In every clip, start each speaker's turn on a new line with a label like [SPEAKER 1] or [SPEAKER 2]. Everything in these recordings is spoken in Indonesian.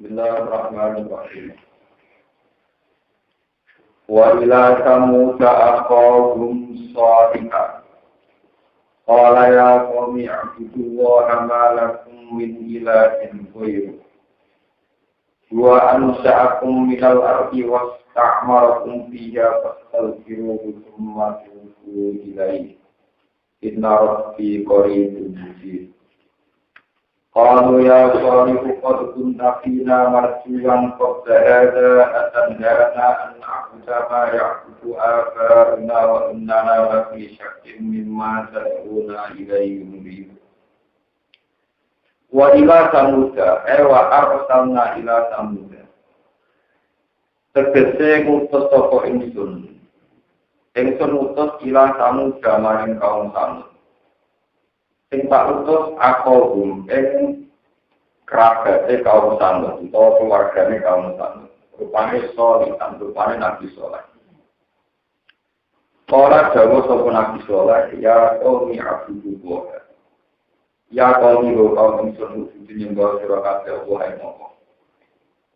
[SPEAKER 1] Bismillahirrahmanirrahim. Wa ila Samuda akhahum Shalihah. Qala ya qaumi i'budullaha ma lakum min ilahin ghairuh. Wa ansha'akum minal ardi wasta'marakum fiha fastaghfiruhu thumma tubu ilaihi. Inna rabbi qaribun mujib. Qalu ya Salihu qad kunta fina marjuwan qabla hadha atandana an na'budu ma ya'budu aba'una wa innana lafi syakkin mimma tad'una ilaihi murib. Wa ila Samuda wa arsalna ila Samuda. Tegese ngutus sapa ingsun. Ingsun utus ila Samuda maring kaum Samud. Sing tak utus akhahum ing kerabate kaum Samud utawa keluargane kaum Samud. Rupane Shalih, rupane Nabi Shalih. Ora dawuh sapa Nabi Shalih, ya qaumi abudullah. Ya qaumi kaum ingsun kudu nyembah sira kabeh wae moko.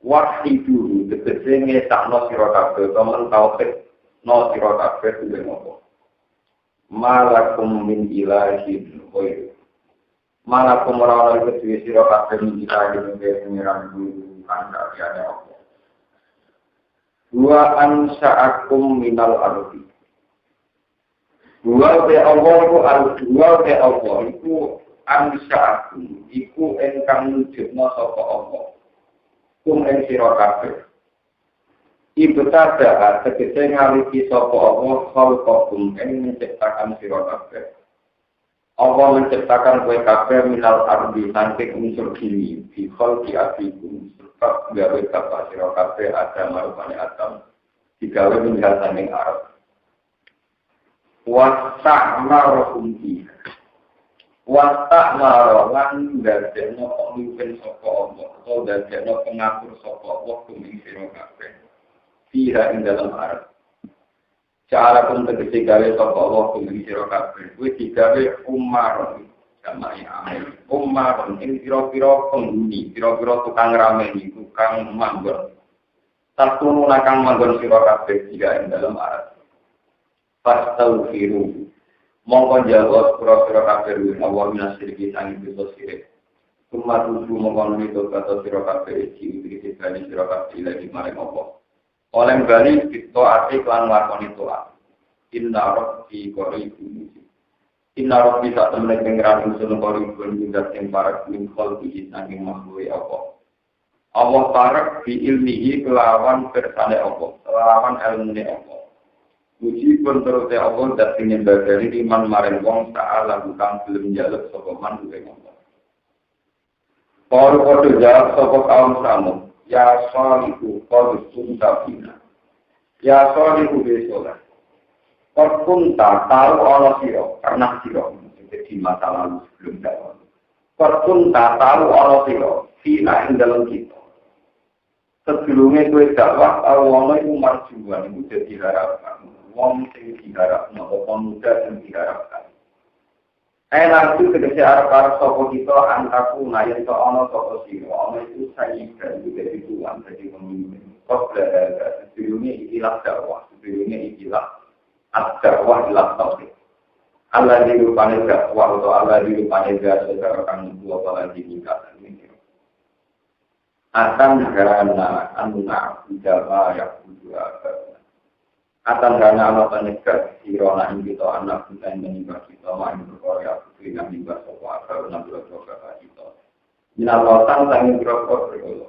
[SPEAKER 1] Wahidu tegese ngesakno sira kabeh temen tauhid no sira kabeh kuwi moko. Malakum min ilahin ghairu. Malakum ora ana kedue sira kabeh min ilahin pengiran guru kan kaliane apa. Wa ansa'akum minal ardi. Wa Allah iku ansa'akum iku ingkang wujudna sapa apa. Kum ing sira kabeh. Ibtada tegese ngaliki sapa Allah khalqakum ing menciptakan sira kabeh. Allah menciptakan kowe kabeh minal ardi saking unsur gini fi khalqi abikum sebab gawe bapak sira kabeh Adam marupane Adam digawe meninggal saking Arab. Wasta'maruhum fi Wasta'maru lan dadekno pemimpin sapa Allah atau dadekno pengatur sapa Allah ing sira kabeh. Fiha ing dalam Arab. Cara pun tegesi gawe sapa Allah ing sira kabeh. Kuwi digawe umar jama'i amil. Umar ing pira-pira penghuni, pira-pira tukang rameni, tukang manggon. Tatunu nakang manggon sira kabeh digawe ing dalam Arab. Fastaghfiru. Mongko jawab pira-pira kabeh Allah minasirki sang dosa sirik. Kumar tuju mongko nito kata sira kabeh iki iki bali sira kabeh lagi maring apa. Oleh bali kita ati lan lakoni toa. Inna rabbi qaribun. Inna rabbi sak temene pengiran usul qaribun juga sing parek min khalqi saking makhluk apa. Allah parek bi ilmihi kelawan kersane apa, kelawan ilmune apa. Puji pun terus Allah dat sing nyembadani iman maring wong ta'ala bukan belum njaluk sapa man duwe ngomong. Padha jawab sapa kaum Samud. Ya Shalihu qad kunta fina. Ya Shalihu besola. Qad kunta tahu ana sira, karena sira jadi masa lalu sebelum dakwah. Qad kunta tahu ana sira, fina ing dalam kita. Sebelumnya kowe dakwah Allah iku marjuan iku dadi harapan. Wong sing diharapno apa muda sing diharapkan. Enak itu tegese arep-arep sapa kita antaku nayen to ana sapa sira, ana itu sayyid juga dituan dadi pemimpin. Kok ada sebelumnya ikilah dakwah, sebelumnya ikilah ad-dakwah ila tauhid. Allah dirupane dakwah atau Allah dirupane secara kang dua lagi nikah ini. Akan karena anuna ijaba ya kudu Atan dana Allah penegak sirona ing kita anak kita yang menimba kita main berkorea putri yang menimba sopa akal dan berkorea kita minalwatan sangin berkorea berkorea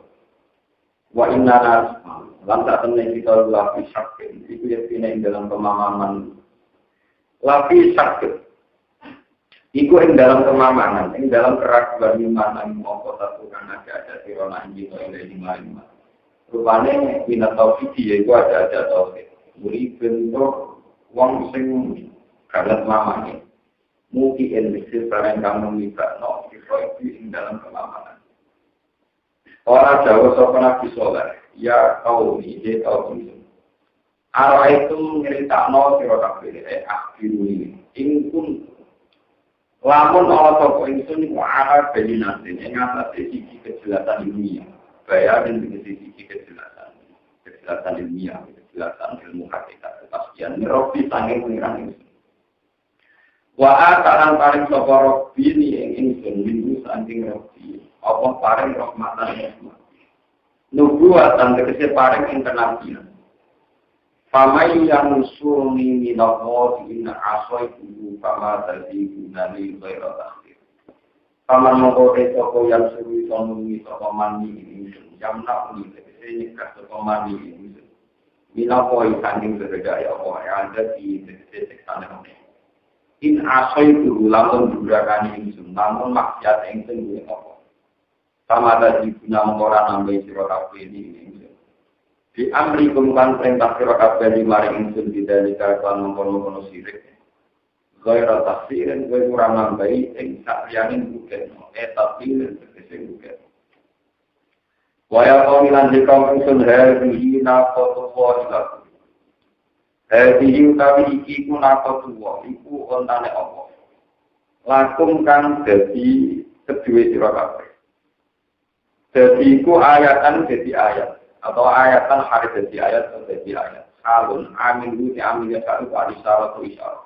[SPEAKER 1] wa inna nasma lantak tenang kita lapi sakit itu ya pindah dalam pemahaman lapi sakit itu yang dalam pemahaman yang dalam keraguan iman yang mau kota tukang ada sirona ing kita yang lima rupanya minat tauhid ya itu ada tauhid beri bentuk wong sing kaget mamane mungkin bisa barang kamu minta no itu ing dalam kelamanan orang Jawa sapa Nabi Shalih ya kaum iki kaum itu arah itu nyeritakno sira kabeh akhiru ini ing kun lamun ana sapa ingsun iku arah belinate ing atase iki kejelasan dunia bayarin di sisi kejelasan ilmiah, kejelasan ilmu hakikat, kepastian Rabbi sanging pengiran ingsun. Wa ataran paring sapa Rabbi ni ingsun minggu saking Rabbi, apa paring rahmatan rahmat. Nubuatan tegese paring ing kenabian. Pamai yang suni minawo inna asaitu kama tadi gunani ghaira takhir. Paman mongko sapa yang suwi sonungi sapa mani ingsun jamna uni tegese nikah sapa mani ingsun. Minawo sanging berbeda ya apa ada di tegese sana. In asaitu lamun durakani ingsun namun maksiat ingsun duwe apa. Kama tadi guna ora nambe sira kabeh iki. Di amri kumkan perintah sira kabeh di maring ingsun bidalika kan mongkon-mongkon sirik. Ghaira tafsirin kowe ora nambahi ing sakliyane buket, tafsir tegese buket. Waya kaumilan di kaum ingsun hadhihi naqatu wa hadhihi utawi iki ku naqatu wa iku ontane apa. Lakum kang dadi kedue sira kabeh. Dadi iku ayatan dadi ayat. Atau ayatan hari jadi ayat atau jadi ayat. Alun amin itu aminnya satu kali syarat atau isyarat.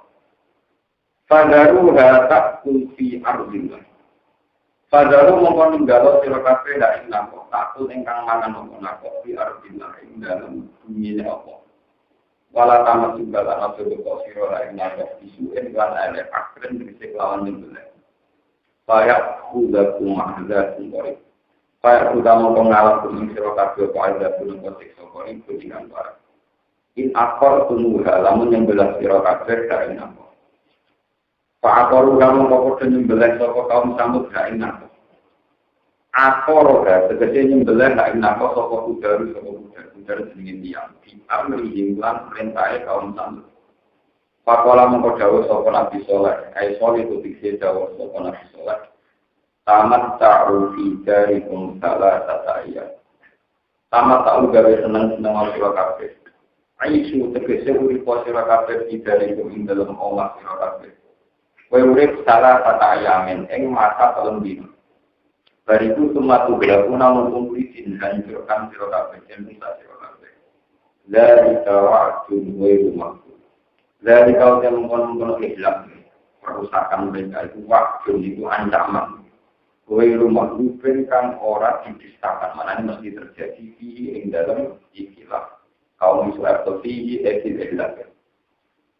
[SPEAKER 1] Fadaru hatak kulfi ardillah. Fadaru mengkoninggalau sirokafe dari nako. Takut engkang mangan nako fi ardillah ing dalam bumi nako. Walau tamat juga tak nafsu berkau sirora ing nako isu engkang ada akren berisik lawan nyembelih. Fayak hudaku mahdaku korek. Saya sudah mau mengalami kuning sirokafe pada bulan kotek sokoring kuningan barat. In akor tunuha lamun yang belas sirokafe dari nako. Pak akor lamun kau yang belas sokok kaum sambut dari nako. Akor segede yang belas dari nako sokok udara sedingin diam. Di amri hingguan perintahnya kaum sambut. Pakola mengkau jauh sokok nabi soleh. Aisol itu diksi jauh sokok nabi soleh. Tamat ta'rufi dari salah tata ayat. Tamat ta'u gawe senang-senang sira kabeh. Aisu tegese urip sira kabeh dari ing dalem omah sira kabeh. Kowe urip salah tata ayamen ing masa telung dina. Bariku tumatu gelapuna mumpuni hancurkan sira kabeh ing sira kabeh. Dari tawa'dun wa rumahku. Dari kau yang mengkono hilang. Perusakan mereka itu waktu itu ancaman. Kowe rumah lupen kang ora dipistakan mana ini mesti terjadi di dalam ikilah kaum Israel atau di ikilah.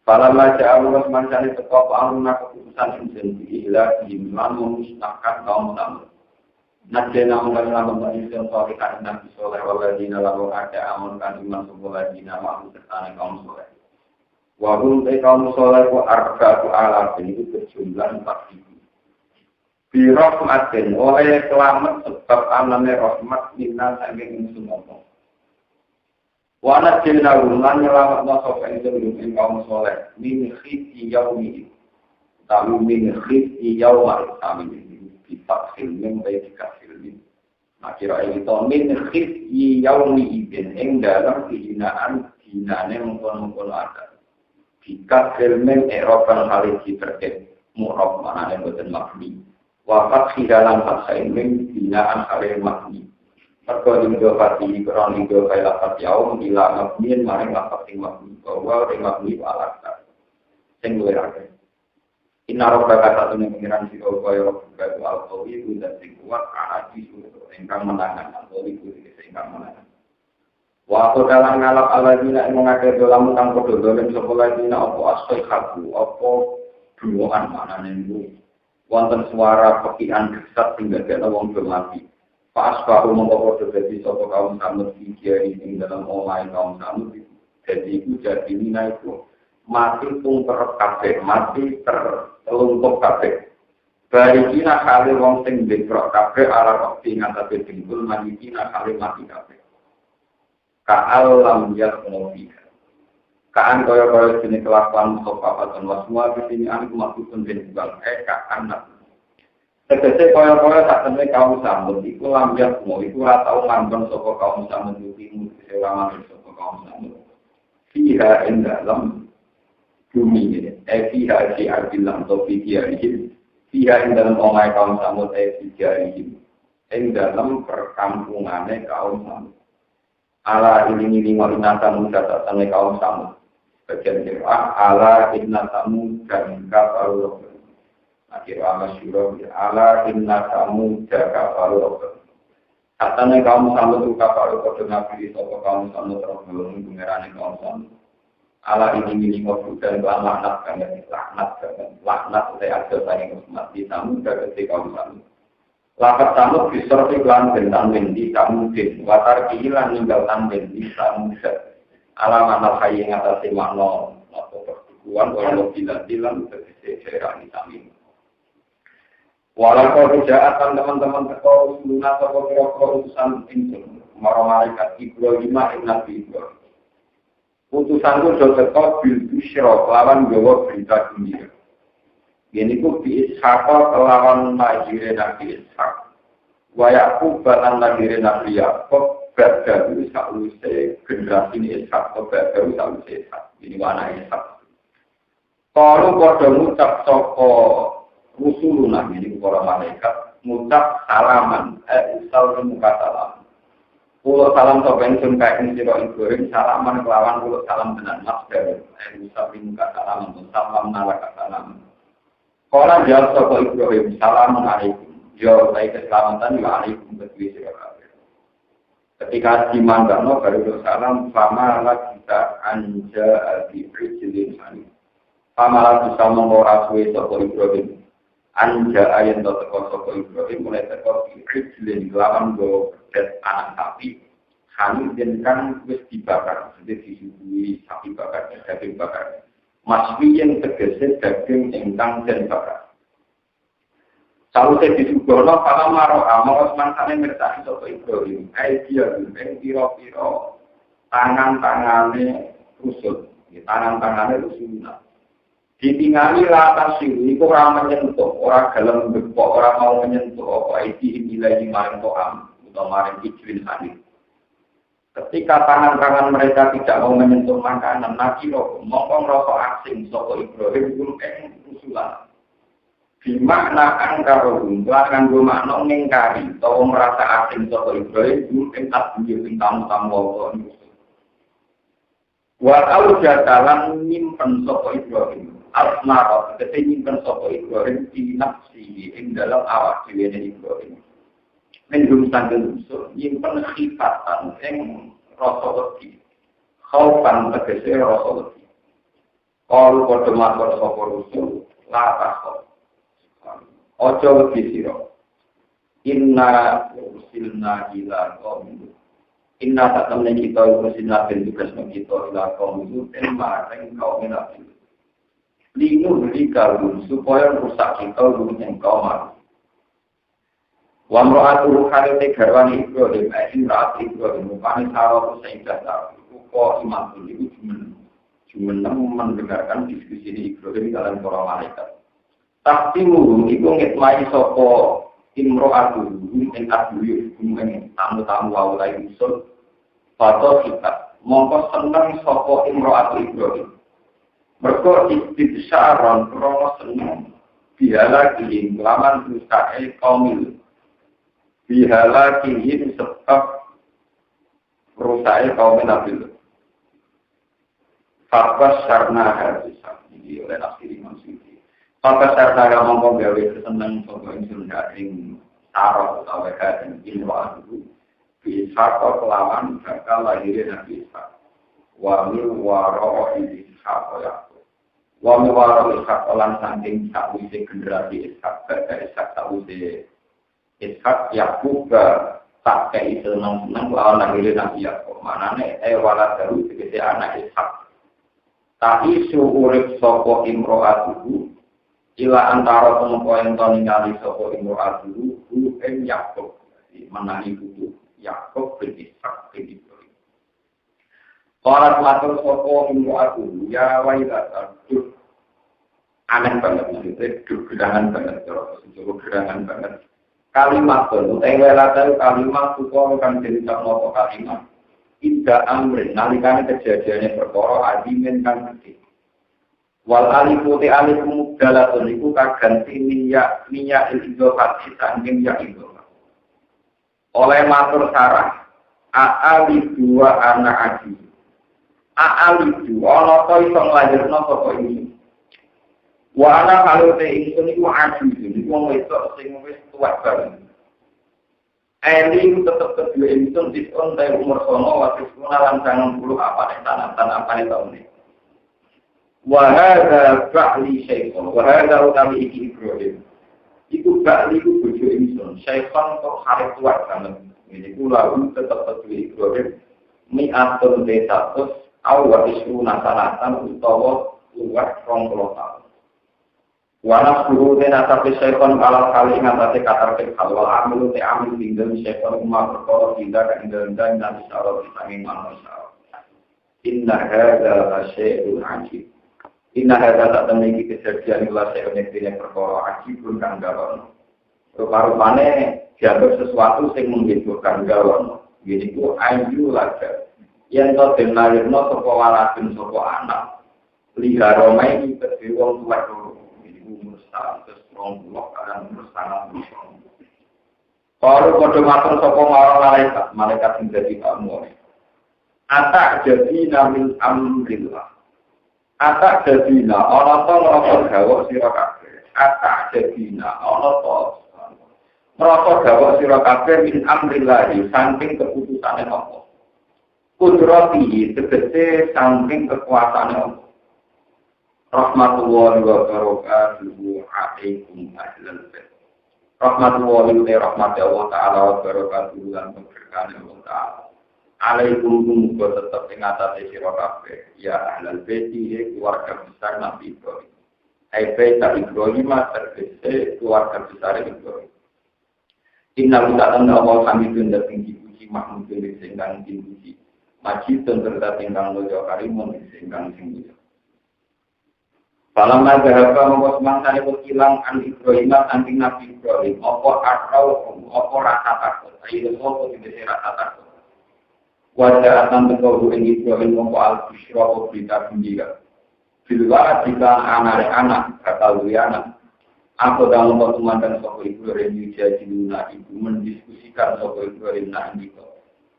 [SPEAKER 1] Kalau macam Allah mencari teko panuna keputusan insentif ikilah diimlan memusnahkan kaum tamu. Najena mengenal Insan soal kita Nabi Soleh waladina lalu ada amun kan iman waladina mahu tertane kaum soleh. Wahum kaum soleh wa arba'atu alaf ini berjumlah 4.000. Birahmatin oleh selamat sebab anane rahmat minna saking ingsun apa. Wa najina lan nyelametno sapa ingsun ing kaum saleh min khizi yaumi. Tamu min khizi yaumil amin dipaksin men baik kafir. Akhirnya itu min khizi yaumi ibn ing dalam kehinaan dinane mengkon-mengkon ada. Jika filmen eropan haliji terkait mu'rab manane boten mabni. Wafat di dalam bahasa Inggris binaan kalian makni. Mereka linggo pati kurang linggo kaya lapat yaum bila makniin maring lapat sing makni bahwa ring makni alakar. Sing luwih akeh. Inna rabbaka satune pengiran sira kaya rabbaka al-qawi dan sing kuat aji ingkang menangan al-qawi ingkang menangan. Wa dalam ngalap aladina ing ngake dolam kang padha dolen sapa ladina apa asal haku apa duwoan manane niku. Wonten suara pekian gesat sehingga kena wong bermati. Pas baru mengkodoh jadi sopok kaum samud kiai ing dalam online kaum samud. Jadi itu jadi mina itu mati tungker kabeh, mati terlumpuh kabeh. Barikina kali wong sing dekrok kabeh ala waktu ngatasi tingkul manikina kali mati kabeh. Ka'al lam yaknofiha. Kaan kaya-kaya sini kelakuan sopa dan wasmua kesini anu maksudun dan juga ka'an nak. Tegese kaya-kaya tak temui kaum sambut, iku lambiak semua, iku ratau ngambang sopa kaum sambut, iku kesewangan sopa kaum sambut. Fiha in dalam bumi ini, fiha si artilam atau fiha ini, fiha in dalam omai kaum sambut, fiha ini. ing dalam perkampungane kaum Samud. Ala ini inna Samud datane kaum Samud. Bagian kira ala inna Samud dan kafaru. Akhirnya masyhur ala inna Samud dan kafaru. Katane kaum Samud kafaru padha nabi sapa kaum Samud terus ngerane kaum Samud. Ala ini dan laknat laknat saya ada saking umat di Samud dari kaum Samud. Lapat Samud bisa iklan bentang bendi kamu din watar kihilan ninggalkan bendi Samud. Alamat kaya yang atas makna atau pertukuan walau bilang terkese cerani kami. Walau kau jaatan teman-teman tekau lunas atau kira-kira utusan insun marah malaikat Ibrahim Nabi Ibrahim. Utusanku sudah tekau bil busyra lawan gawa berita gembira. Ini ku bi Ishaq lawan lahir Nabi Ishaq. Wa Yaqub lan lahir Nabi Yaqub. Berdaru sausai generasi ini Ishak atau berdaru sausai Ishak. Ini mana Ishak? Kalau pada ngucap soko rusuluna ini para malaikat ngucap salaman, usal muka salam. Pulau salam sopen sunkai ini siro Ibrahim salaman kelawan pulau salam tenan mas dari usal muka salam untuk salam nalaka salam. Kalau jawab soko Ibrahim salamun alaikum. Jawab saya keselamatan ya alaikum betul siro. Ketika dimandangno baru salam pamalah kita anja di prejilin hani. Pamalah bisa mengora suwe soko Ibrahim. Anja ayat soko Ibrahim mulai teko di prejilin lawan go pedet anak sapi. Hani dan kan wis dibakar, jadi disuguhi sapi bakar, daging bakar. Maswi yang tegese daging ingkang den bakar. Kalau saya disuguhno para maro amal mangsane ngertani sapa Ibrahim, dia piro-piro tangan-tangane rusut, tangan-tangane rusuna. Ditingali latar sing iku ora menyentuh, ora gelem mbekok, ora mau menyentuh apa iki nilai maring to'am utawa maring ijlin hadis. Ketika tangan-tangan mereka tidak mau menyentuh makanan, nakiro mongko ngrasa asing sapa Ibrahim kuwi ing rusulan. Bimakna angkaro lan nggo makna ngingkari utawa merasa asing saka Ibrahim ing tasbih ing tamu-tamu Allah niku. Wa aujadalan nyimpen saka Ibrahim asmara tegese nyimpen saka Ibrahim di nafsi ing dalam awak dhewe Ibrahim. Mendung sangen usul nyimpen khifatan ing rasa wedi. Khaufan tegese rasa wedi. Kalau padha matur saka usul la takut. Ojo wedi sira. Inna ursilna ila qaum. Inna tatamne kita ursilna ben tugas kita ila qaum itu marang kaum Nabi. Linu dikalu supaya rusak kita luwih kaum. Wa mra'atu khalite garwani Ibrahim raat Ibrahim mukane sawo sing dasar. Kok imam itu cuma mendengarkan diskusi ini Ibrahim dalam para malaikat. Tapi murung itu ngitmai sopo imro'atu ing aduyuk ing tamu-tamu awalai usul pada kita mongko seneng sopo imro'atu Ibrahim mereka istibsyaron krono seneng bihala kihim laman usahe kaumil bihala kihim sebab usahe kaumil nabil Fakas sarna hadisah ini oleh Nasiri Mansuri. Maka serta mongko gawe seneng sapa ingsun ing sarah utawa kadang ilmu itu bisa kelawan bakal lahir Nabi Isa. Wa min wara Ishaq ya. Wa min wara Ishaq lan saking sakwise generasi Ishaq badhe Ishaq sakwise Ishaq Yakub tak kei seneng lawan lahir Nabi Yakub. Manane wala daru tegese anak Ishaq. Tapi urip sapa imro'atuhu ila antara tempo yang ningali sapa imro'atuhu ing Yakub. Menani kudu Yakub bin Ishaq bin Ibrahim. Qalat matur sapa imro'atuhu ya wailata tuh aneh banget maksudnya gerangan banget terus gerangan banget. Kalimat itu wailata kalimat itu kan diucapno kalimat ida amrin nalikane kejadiane perkara adimen kang gede. Wal alifu te alif mubdalatun iku kaganti minyak idhofat sanging ya idhofat. oleh matur sarah aali dua anak aji aali dua ana to iso nglahirno sapa iki wa ana kalute ingsun iku aji iki wong wedok sing wis tuwek banget Eli tetap kedua ingsun diskon dari umur sono waktu sekolah lancangan 10 apa nih tanah apa nih tahun ini wahada ba'li syaikhon wahada utami iki Ibrahim itu ba'li itu bojo ingsun syaikhon kok hari tua banget ini lalu tetap kedua Ibrahim mi'atun desatus awal isu nasanatan utawa luar 20 tahun Wanas guru dan asal syaikhon kalau kali ngatasi katar kalau amil te amil tinggal syaikhon umar berkoro tidak dan nanti syarat disangin manusia. Inna hadza syai'un ajib. Inna hadza tak temui kejadian ilah syai'un yang berkoro ajib pun kang galon. Rupa-rupane dianggap sesuatu yang menghidupkan galon. Gini ku ayu laga. Yang to denarino sapa waladun sapa anak. Liha romai iki kedhe wong tuwa terus rong blok kan terus tangan bisa. Kalau kode matur sapa malaikat sing dadi kamu. Atak jadi namin amrillah. Atak jadi na ana to ngrasa gawok sira kabeh. Atak jadi na ana to ngrasa gawok sira kabeh min amrillah saking keputusane Allah. Kudrati tegese saking kekuasaane Allah. Rahmatullahi wa barakatuhu alaikum ahlal bait. Rahmatullahi wa rahmati Allah Ta'ala wa barakatuhu dan keberkahan Allah Ta'ala. Alaikum muga tetap ing atase sira kabeh ya ahlal bait keluarga besar Nabi Ibrahim. Ai bait Ibrahim tegese keluarga besar Ibrahim. Inna lillahi wa hamidun dan tinggi puji mahmudun sing kang dipuji. Majidun terdat ingkang mulya karimun sing kang sing Falamma dhahaba mongko semangsa iku ilang an Ibrahim saking Nabi Ibrahim apa atau apa rasa takut ayo apa dise rasa takut wajah atan teko ing Ibrahim mongko al-busyra berita gembira bilwa jika anak bakal duwe anak aku dalam pertemuan dan sapa Ibrahim dijadiluna ibu mendiskusikan sapa Ibrahim nak ndika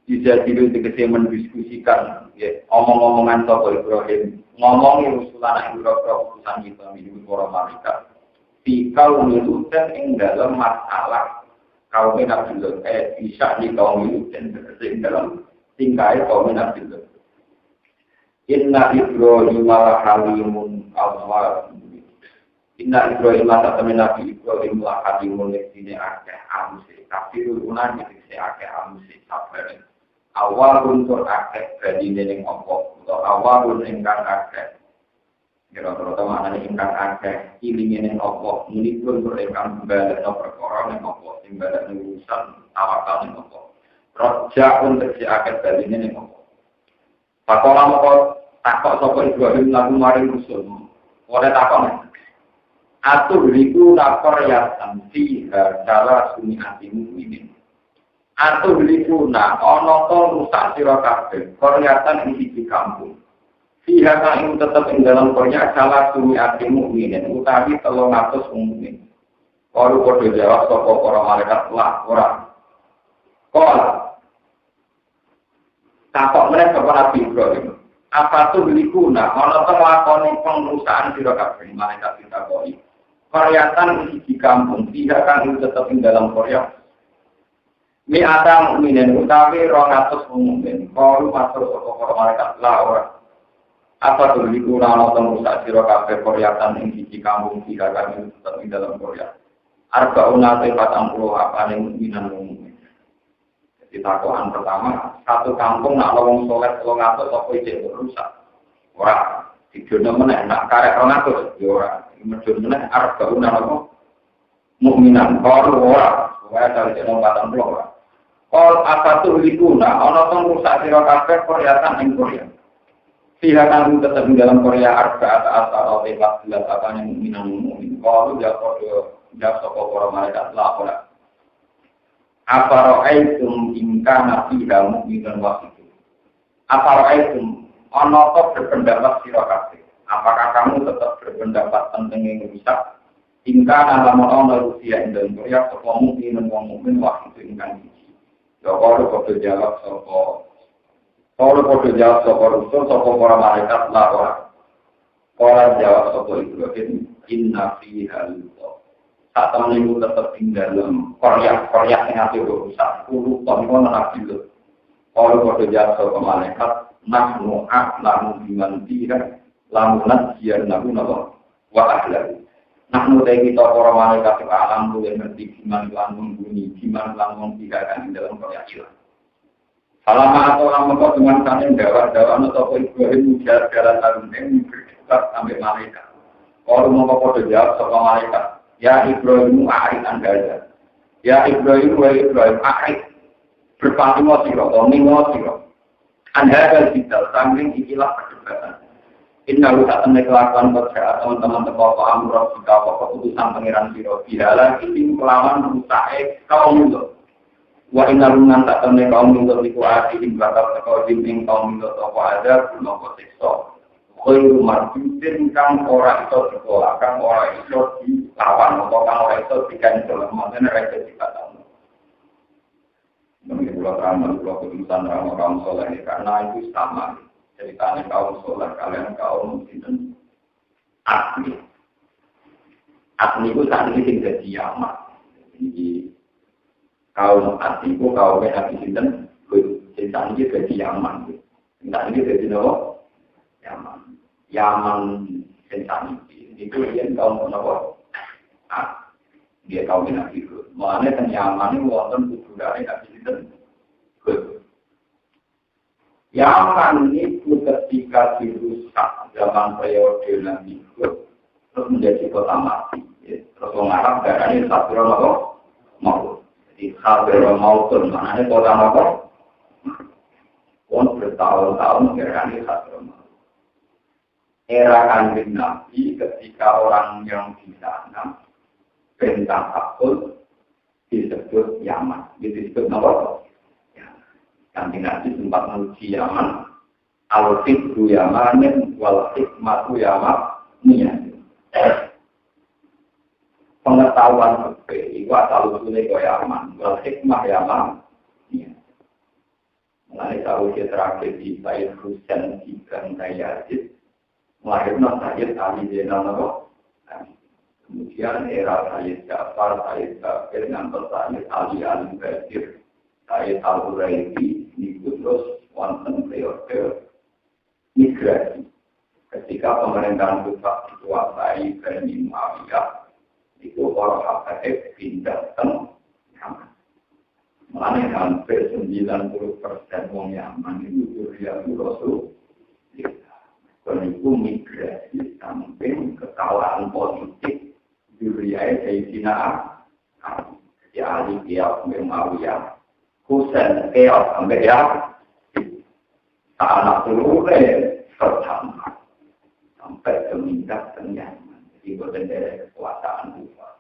[SPEAKER 1] dijadilu tegese mendiskusikan ya omong-omongan sapa Ibrahim ngomongi usulan Ibrahim urusan kita minum para malaikat dikau milutan ing dalam masalah kaum Nabi Lut bisa di kaum milutan ing dalam tingkai kaum Nabi Lut inna Ibrahim halimun awwal inna Ibrahim temen Nabi Ibrahim halimun dene akeh amuse kafirul unan dikse akeh amuse sabar awal untuk akeh badine ning apa atau awal ingkang akeh kira-kira maknane ingkang akeh ilinge ning apa menipun ingkang balekno perkara ning apa sing balekno urusan tawakal ning apa roja untuk akeh badine ning apa pakola moko takok sapa Ibrahim lagu maring rusul ora takon atur riku nakor ya tanti dalam sunni hatimu ini atau likuna ana to rusak sira kabeh koryatan ing siji kampung siha kang tetep ing dalam korya salah sumi ati mukmin utawi 300 mukmin kalau padha jawab sapa para malaikat lah ora kala takok meneh sapa Nabi Ibrahim apa tuh likuna ana to lakoni pengrusakan sira kabeh malaikat ditakoki koryatan ing siji kampung siha kang tetep ing dalam korya Mi ada mukminin utawi 200 mukmin. Kalau masuk ke mereka lah orang. Apa tuh dikuna nonton rusak siro kafe koryatan yang siji kampung tiga kali tetap di dalam Korea. Arba unate 40 apa yang mukminan mukmin. Jadi takoan pertama satu kampung nak lowong soleh 200 apa ijek rusak. Orang dijono meneh nak karek 200 ya ora. Medun meneh arba unate mukminan kalau ora. Wah dari jeneng 40. Kol apa tuh likuna, ono tong rusak sira kabeh koryatan ing Korea. Pihak kang tetep di dalam Korea arba asal lewat jelas apa yang mukmin. Kalau dia podo dia sapa para malaikat la ora. Apa ra'aitum in kana fiha mukminun wasitu. Apa ra'aitum ono to berpendapat sira kabeh. Apakah kamu tetap berpendapat tentang yang rusak? In kana lamun ono rusia ing dalam Korea sapa mukminun wong mukmin wasitu ingkang Ya kalau kode jawab sopo, kalau kode jawab sopo rusul sopo para malaikat lah orang. Kalau jawab sopo Ibrahim, inna fi halillah. Saat teman ibu tetap tinggal dalam koryak yang hati berusaha 10 ton itu nabi itu. Kalau kode jawab sopo malaikat, nahnu a'lamu biman biha, lamunat biar nabi nabo wa ahlahu. Nahnu dari kita para malaikat alam boleh ngerti gimana lamun bunyi, gimana lamun digakan dalam koryak hilang. Selama atau lama kau dengan kalian dakwah atau Ibrahim ujar jalan tahun ini berdekat sampai malaikat. Kalau mau kau jawab soal malaikat, ya Ibrahim akhir anda aja. Ya Ibrahim akhir berpaling siro, oming siro. Anda akan tidak samping ikilah perdebatan. Inna tak tenek kelakuan bersehat teman-teman teko amroh jika keputusan pangeran siro. Bihala ini kelawan rusae kaum itu. Wa inna lungan tak tenek kaum itu liku ati ing bakal teko ing kaum itu toko ada guna kotekso. Khairu marjutin kang ora iso sekolah, kang ora iso dilawan atau kang ora iso dicancel. Maksudnya rasa dikatakan. Menurut pulau ramah, pulau keputusan ramah kaum soleh karena itu sama. Ceritanya kaum soleh, kalian kaum muslim asli. Asli itu saat ini tinggal di Yaman. Jadi kaum asli itu kaum yang habis itu, saat ini tinggal di Yaman. Saat ini tinggal di Yaman. Yaman saat ini itu dia kaum apa? Dia kaum yang habis itu. Makanya kan Yaman itu wonten budaya habis itu. Yaman itu ketika dirusak zaman periode Nabi Hud terus menjadi kota mati. Terus orang Arab darahnya Sabirul Maut. Jadi Sabirul Maut itu maknanya kota apa? Pun bertahun-tahun darahnya Sabirul Maut. Era Kanjeng Nabi ketika orang yang di sana bentang Abdul disebut Yaman. Disebut apa? Kanjeng Nabi sempat menuju Yaman, al-fikru Yamanin, wal-hikmatu Yamanin. Pengetahuan fikih, asal-usulnya ke Yaman, wal-hikmah Yamanin. Mulai tahu terakhir di Sayyid Husain di Gangga Yazid, melahirkan Sayyid Ali Zainal. Kemudian era Sayyid Ja'far, Sayyid Bakir, ngantor Sayyid Ali Al-Basir, Sayyid Al-Hurairi, itu terus wonten periode migrasi. Ketika pemerintahan Kufah dikuasai Bani Muawiyah, itu orang Habaib pindah ke Yaman. Mulanya hampir 90% orang Yaman itu Zuriyah Rasul. Dan itu migrasi sampai kekalahan politik Zuriyah Sayyidina Ali. Jadi Ali Qiyas Muawiyah. Husain keok sampai ya anak turunnya pertama sampai kemindah kenyaman jadi bukan dari kekuasaan Kufah.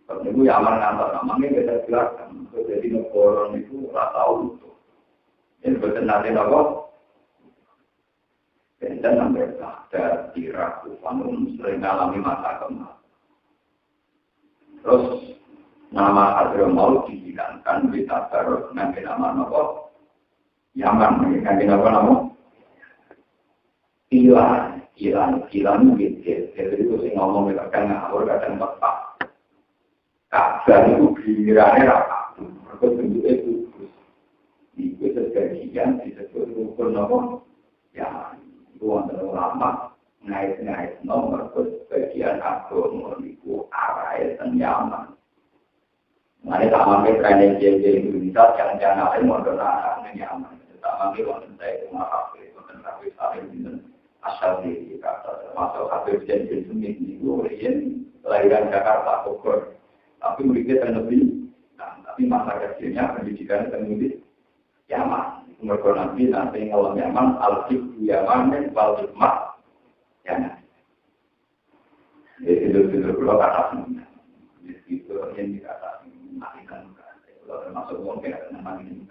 [SPEAKER 1] Kalau itu Yaman ngantar namanya kita jelaskan jadi negara itu rata utuh. Ini bukan nanti apa? Dan sampai ada di Kufah sering alami masa kemal. Terus nama Hadrul Maut dihilangkan kita terus nanti nama apa? Yaman nanti nama hilang gitu. Jadi itu sih ngomong kadang ngawur kadang tepat. Kadang itu gilirannya apa? Mereka bentuknya kudus. Itu sebagian disebut rukun apa? Yaman. Itu antara ulama ngait nomor sebagian agama itu arahnya dan Yaman. Mari tak mampir training jadi Indonesia jangan ada modal anak Yaman. Tak mampir wonten saya cuma kafe, wonten kafe saya dengan asal di kata termasuk kafe jadi itu rian kelahiran Jakarta Bogor. Tapi muridnya lebih, tapi masa kecilnya pendidikan lebih Yaman. Mereka nanti kalau Yaman al-Fiqh Yaman dan wal-Hikmah Yaman. Jadi itu kalau kata semuanya. Itu yang dikatakan matikan kalau termasuk mungkin ada nama ini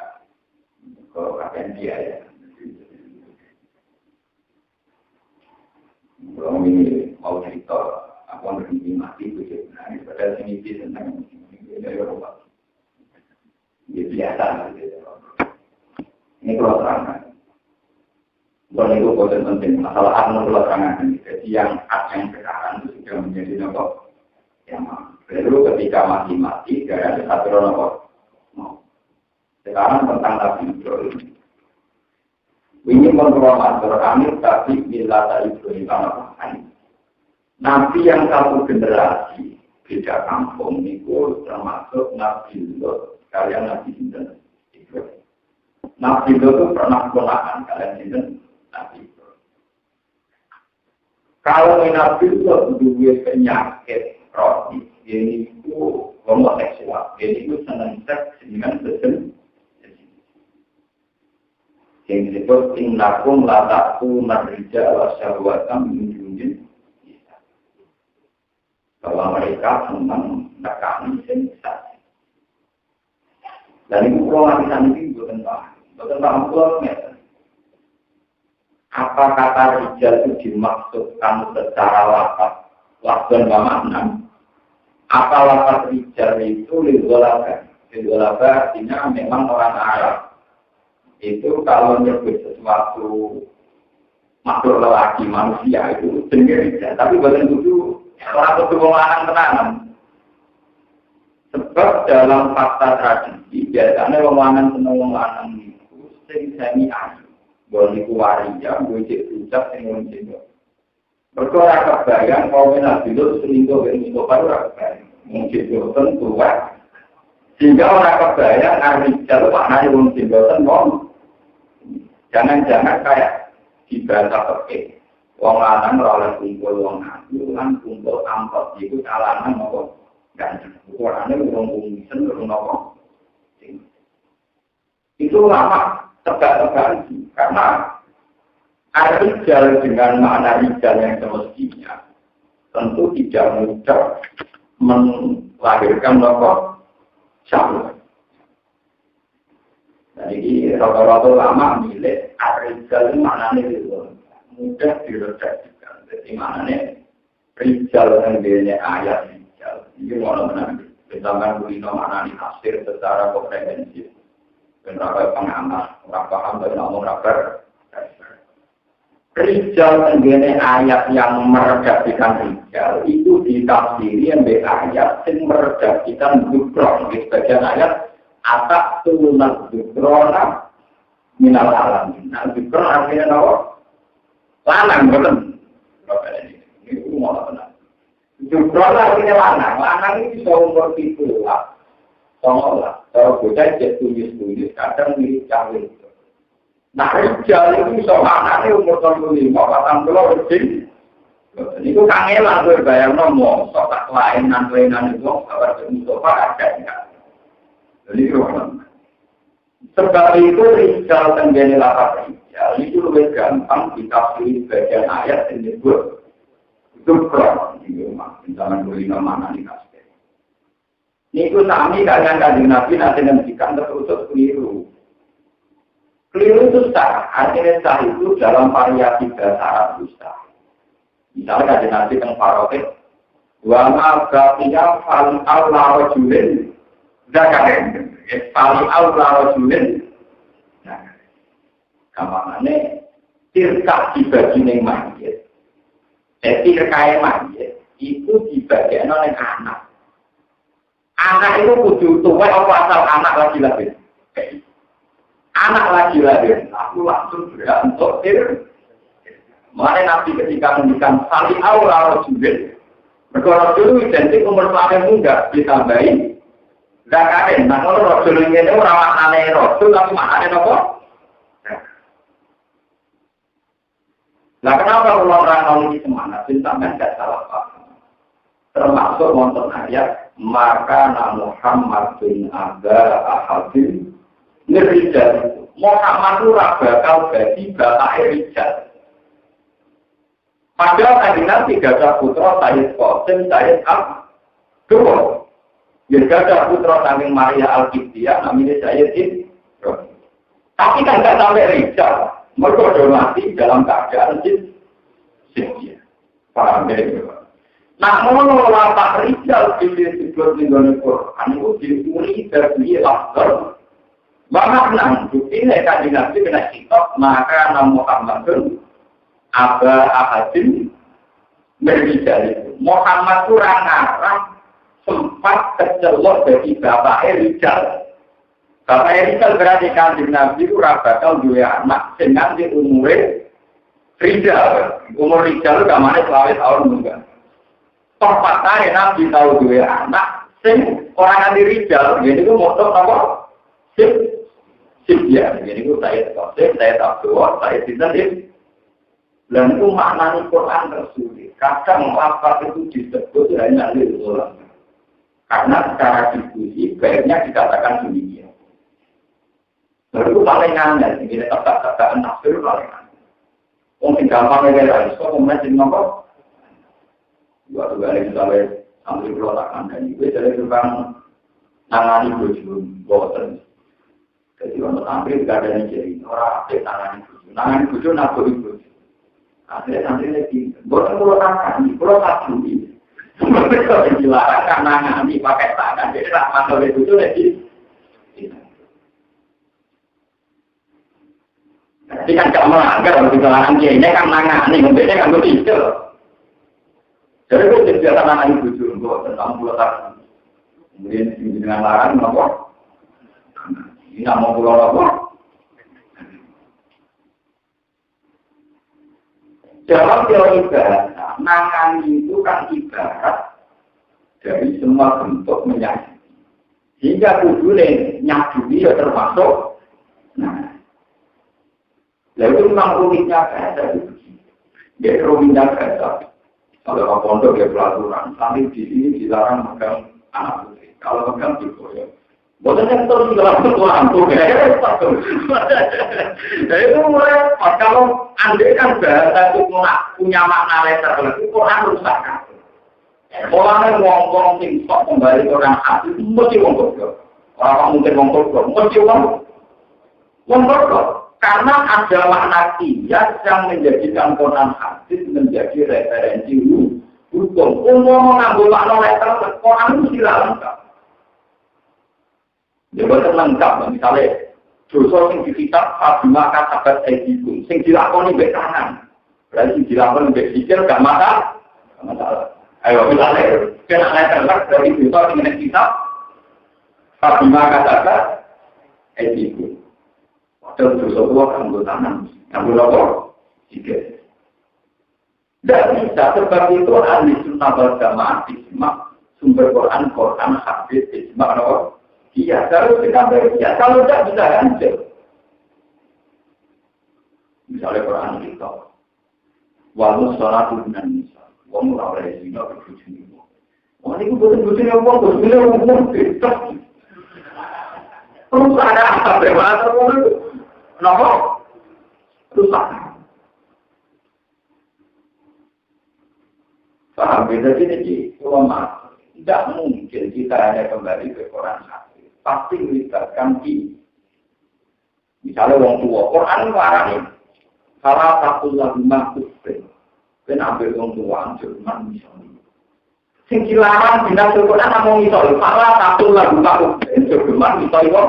[SPEAKER 1] kalau kakek dia ya kalau ini mau cerita aku berhenti mati itu nah padahal ini tentang ini dari Eropa jadi biasa. Ini kalau terangkan. Bukan itu poin penting. Masalah anu kalau terangkan. Jadi yang sekarang itu sudah menjadi nopo. Yang dulu ketika masih mati, tidak ada satu nopo. Sekarang tentang Nabi Ibrahim. Ini kontrol Al-Quran tapi bila tadi beritahu Nabi yang satu generasi beda kampung itu termasuk Nabi Lot. Kalian Nabi Sinten Ibrahim. Nabi Lot itu pernah keponakan kalian Sinten Nabi Ibrahim. Kalau Nabi Lot dua penyakit kronis, ini itu homoseksual, ini itu senang seks dengan sesama. Yang disebut innakum la ta'tuna rijala syahwatan min dunil nisa. Bahwa mereka senang nekani sensasi. Dan itu perumahan ini bukan paham apa kata rijal itu dimaksudkan secara lafaz makna. Apa lafaz rijal itu lidolaba artinya memang orang Arab. Itu kalau nyebut sesuatu makhluk lelaki manusia itu sendiri ya. Tapi bukan itu orang keturunan tenang. Sebab dalam fakta tradisi biasanya wong lanang itu sing semi ayu. Boleh kuwaria, boleh ucap sing ngono. Berkora kebayang kaum Nabi itu selingkuh dengan Mustafa ora kebayang. Mungkin boten tua. Sehingga orang kebayang Ar-Rijal maknanya mungkin boten wong. Jangan-jangan kayak di bahasa peke, wong lanang oleh kumpul wong ayu, kan kumpul angkot itu kalangan nopo, ganteng. Ukurannya urung kumisen, urung nopo. Itu lama tebak-tebakan karena ada rijal dengan makna rijal yang semestinya tentu tidak mudah melahirkan nopo syahwat. Jadi rata-rata lama milik Ar-Rijal ini maknanya itu mudah diredaksikan. Jadi maknanya Rijal yang dia ayat Rijal. Ini malah menang. Misalkan kulino maknanya tafsir secara komprehensif. Beberapa pengamat, orang paham dan ngomong rapper. Rijal yang dia ayat yang meredaksikan Rijal itu ditafsiri yang dia ayat yang meredaksikan Dukron. Di sebagian ayat atak turunan Dukrona minal alamin. Nah, Dukron artinya apa? Lanang, betul? Ini malah benar. Dukron artinya lanang. Lanang ini bisa umur 7 lah. Songolah. Kalau bocah jadi tulis-tulis, kadang mirip cawil. Nah, Rijal itu bisa lanangnya umur 25, 40 lebih. Itu kangelan tuh bayang nomor. Sotak lain-lainan itu, kalau Mustafa ada enggak? Jadi sebab itu Rijal tenggene lapat Rijal itu lebih gampang ditafsiri bagian ayat yang disebut Dukron di rumah. Misalnya kulino mana di kasih. Ini itu sami kadang-kadang Nabi nanti menghentikan terus keliru. Keliru itu sah. Artinya sah itu dalam variasi bahasa Arab itu sah. Misalnya kadang Nabi tentang Farouk wa ma'abatinya fal-Allah rajulin zakarin, paling awal rajulin. Nah, kamarane tirkah dibagi ning mayit. Tirkae mayit itu dibagian oleh anak. Anak itu kudu tuwek apa asal anak lagi-lagi. Anak lagi-lagi, aku langsung berat untuk mulai Nabi ketika mendikan paling awal rajulin. Mereka dulu identik umur paling muda ditambahin. Zakarin, nah kalau Rasul ini orang maknanya Rasul, tapi maknanya apa? Nah kenapa orang ini semangat? Sampai tidak salah paham. Termasuk wonten ayat, maka Muhammad bin Abdul Ahadin Rijal. Muhammad itu bakal bagi bapak Rijal. Padahal tadi nanti gajah putra Sayyid Qasim, Sayyid Abdul. Ya ada putra saking Maria Al-Qibtiyah namanya Sayyid Ibrahim. Tapi kan tidak sampai Rijal. Mereka sudah mati dalam keadaan Sintia. Paham ya? Nah, kalau lapak Rijal disebut di dalam Quran itu dimulai dari lafaz Makna bukti Kanjeng Nabi kena sitok maka Muhammadun aba ahadin merijal. Muhammad kurang ngarang sempat kecelok dari bapaknya Rijal. Bapaknya Rijal berarti Kanjeng Nabi ora bakal duwe anak sing nganti umure Rijal. Umur Rijal gamane 20 tahun enggak. Toh patane Nabi tahu duwe anak sing orang nganti Rijal, jadi ku moto apa? Sip ya, jadi ku saya tak doa, saya tidak. Dan itu maknanya Quran tersulit. Kadang lafaz itu disebut hanya lillah. Karena secara diskusi baiknya dikatakan demikian. Lalu itu paling aneh, ini kata-kata nafsir paling aneh. Mungkin gampang ya, so kemudian apa? Dua kali misalnya sambil pelatakan dan juga jadi tukang nangani bojo boten. Jadi untuk sambil tidak ada yang jadi orang aktif nangani bojo nabok bojo. Akhirnya sampai lagi, boleh nangani, boleh sabuni. Kalau dilarang nangani pakai tangan, jadi rahmat oleh bojo lagi. Jadi kan gak melanggar kalau dilarang dia ini kan nangani, kemudian kan begitu. Jadi itu biasa nangani bojo, tentang 60 tahun. Kemudian dengan larang apa? Ini mau pulau apa? Dalam teori bahasa, nangani itu kan ibarat dari semua bentuk menyakiti. Hingga kudune nyakiti ya termasuk. Nah, lalu memang rumitnya bahasa itu. Dia rumitnya bahasa. Kalau pondok ya pelaturan, tapi di sini dilarang megang anak putri. Kalau megang digoyang. Bosannya terus dalam Quran tuh, jadi itu mulai kalau andai kan bahasa itu punya makna letter, itu Quran rusak. Orang yang ngomong tingkok kembali ke orang hati, mesti ngomong kok. Orang mungkin ngomong kok, mesti ngomong kok. Karena ada makna kias yang menjadikan Quran hadis menjadi referensi hukum. Umum mengambil makna letter, Quran itu tidak lengkap. Dia betul lengkap, misalnya dosa yang dikitab Fabima Katabat Edikum, yang dilakoni baik kanan. Berarti yang dilakoni baik sikil, gak masalah. Ayo, misalnya, kena letter dari dosa yang dikitab Fabima Katabat Edikum. Padahal dosa itu akan bertanan, yang berapa? Sikil. Tidak bisa, sebab itu ahli sunnah wal jamaah ijma, sumber Quran, hadis, ijma, iya, kalau kita berusaha, kalau tidak bisa hancur. Misalnya Quran kita, walau sholat dengan nisa, wong mulai zina berbujuk. Wong ini berbujuk wong berbeda wong kita. Terus ada apa bermata wong itu? Kenapa? Rusak. Paham? Jadi ulama tidak mungkin kita hanya kembali ke Quran. Pasti melibatkan di misalnya orang tua Quran warani salah satu lagu makhluk ben ambil orang tua anjur misalnya sing dilarang bina Quran namung iso salah satu lagu makhluk anjur misalnya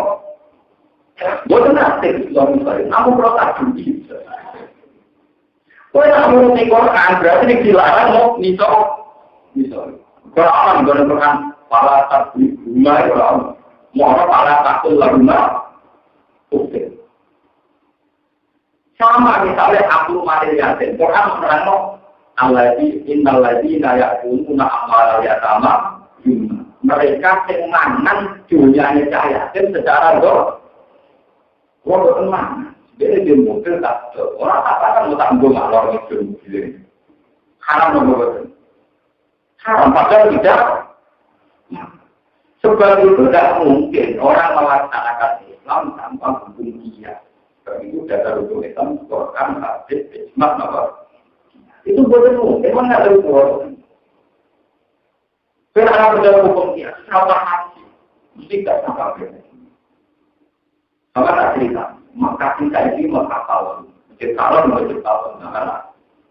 [SPEAKER 1] boten nate misalnya namun proses iki kowe namun ning Quran berarti dilarang mau misalnya Quran Quran salah satu rumah Muhammad ala takul laguna ukti. Sama misalnya aku materiatin, Quran menerangkan Alladzi innalladzina ya'kuluna amwalal yatama mereka yang mangan dunyanya yatim secara doh. Wong tenang, dia di mobil tak orang katakan mau tanggung malor itu. Haram betul. Haram padahal tidak. Sebab itu tidak mungkin orang melaksanakan Islam tanpa hukum dia. Sebab itu dasar hukum Islam, Quran, hadis, ijma, itu boleh mungkin, memang tidak ada hukum. Karena ada hukum dia, kenapa hati? Mesti tidak sampai. Maka tak cerita, maka kita ini maka tahu. Jadi kalau menurut tahu, karena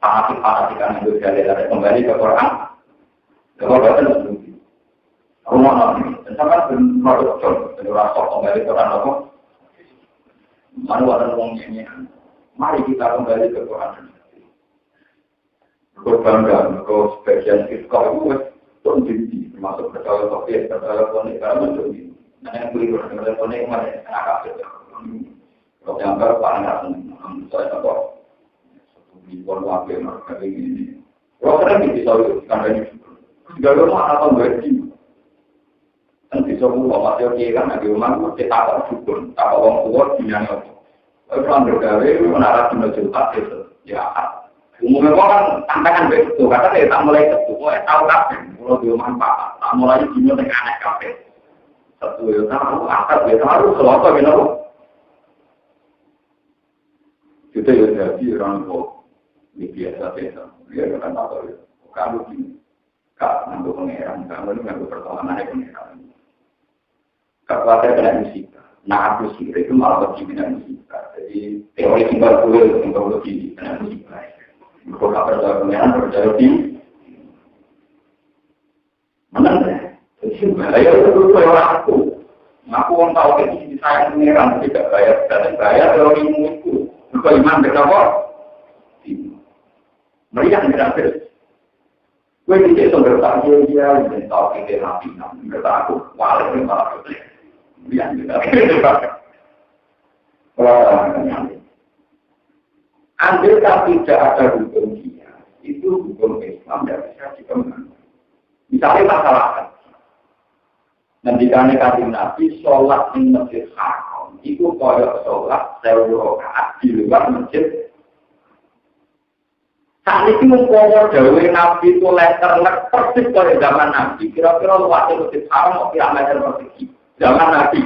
[SPEAKER 1] fanatik-fanatikan yang berjalan kembali ke Quran, kalau betul rumah nanti, sampai berproduk, berasal kembali ke Quran apa? Mana ada ngomongnya. Mari kita kembali ke Quran. Berbangga, kalau sebagian fiskal itu tinggi, termasuk percaya Soviet, percaya konek, karena itu nah yang beli percaya konek mana yang agak kalau yang baru paling nggak saya tahu satu ribuan wakil mereka ini. Kalau sering bisa itu karena ini juga rumah atau berarti kan bisa buat masih oke kan di rumah kita tak syukur, tak orang tua punya itu. Kalau bergawe menara juta itu ya. Umumnya kan tantangan begitu, kata saya tak mulai tertutup, tahu kafe, kalau di rumah apa, tak mulai jumlah dengan aneh kafe. Satu ya tahu, akar ya tahu, selasa gitu. Kita ya jadi orang kok biasa, dia kan tahu ya. Kamu ini, kak ngambil pengeran, kamu ini ngambil pertolongan pengeran. Kak saya kena musika, nah aku sih itu malah berjimina musika. Jadi teori tinggal dulu, tinggal lebih kena musika. Kalau tak percaya pengeran, percaya di mana deh? Jadi saya itu orang aku. Aku orang tahu ini saya pengeran tidak bayar, dan bayar teorimu itu. Kalau iman berapa? Mereka tidak beres. Gue tidak sumber tanya dia, dan tahu kita nabi, berkata aku, walau ini malah berbeda. Dia tidak beres. Andaikan tidak ada hukum dia, itu hukum Islam tidak bisa dikembangkan. Misalnya masalah nanti kami kasih nabi sholat di masjid Haram, itu koyok sholat sewa rakaat di luar masjid. Saat ini mengkawal dawe nabi itu letter persis pada zaman nabi. Kira-kira luasnya masjid Haram, kira meter persegi zaman nabi.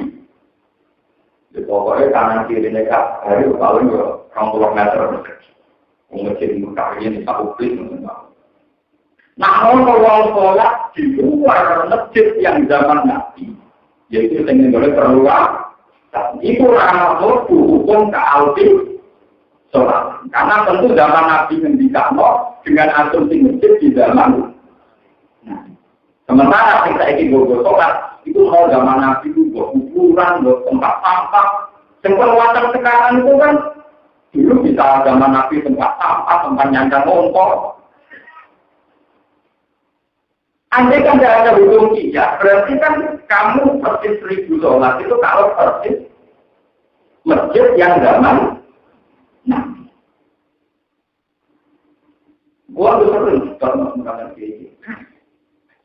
[SPEAKER 1] Di pokoknya kanan kiri mereka hari paling 20 meter persegi. Masjid Mekah ini satu klik. Namun kalau sholat di luar masjid yang zaman Nabi, yaitu yang boleh keluar, itu ramah hukum ke alti sholat. Karena tentu zaman Nabi ngendikan dengan asumsi masjid di zaman. Nah, sementara kita ingin sholat, itu kalau zaman Nabi itu kuburan, tempat sampah. Yang perluasan sekarang itu kan dulu bisa zaman Nabi tempat sampah, tempat nyandang motor. Andai kan tidak ada hukum tidak, berarti kan kamu persis 1000 sholat itu kalau persis masjid yang zaman. Nah, gua tuh sering kalau mengatakan kayak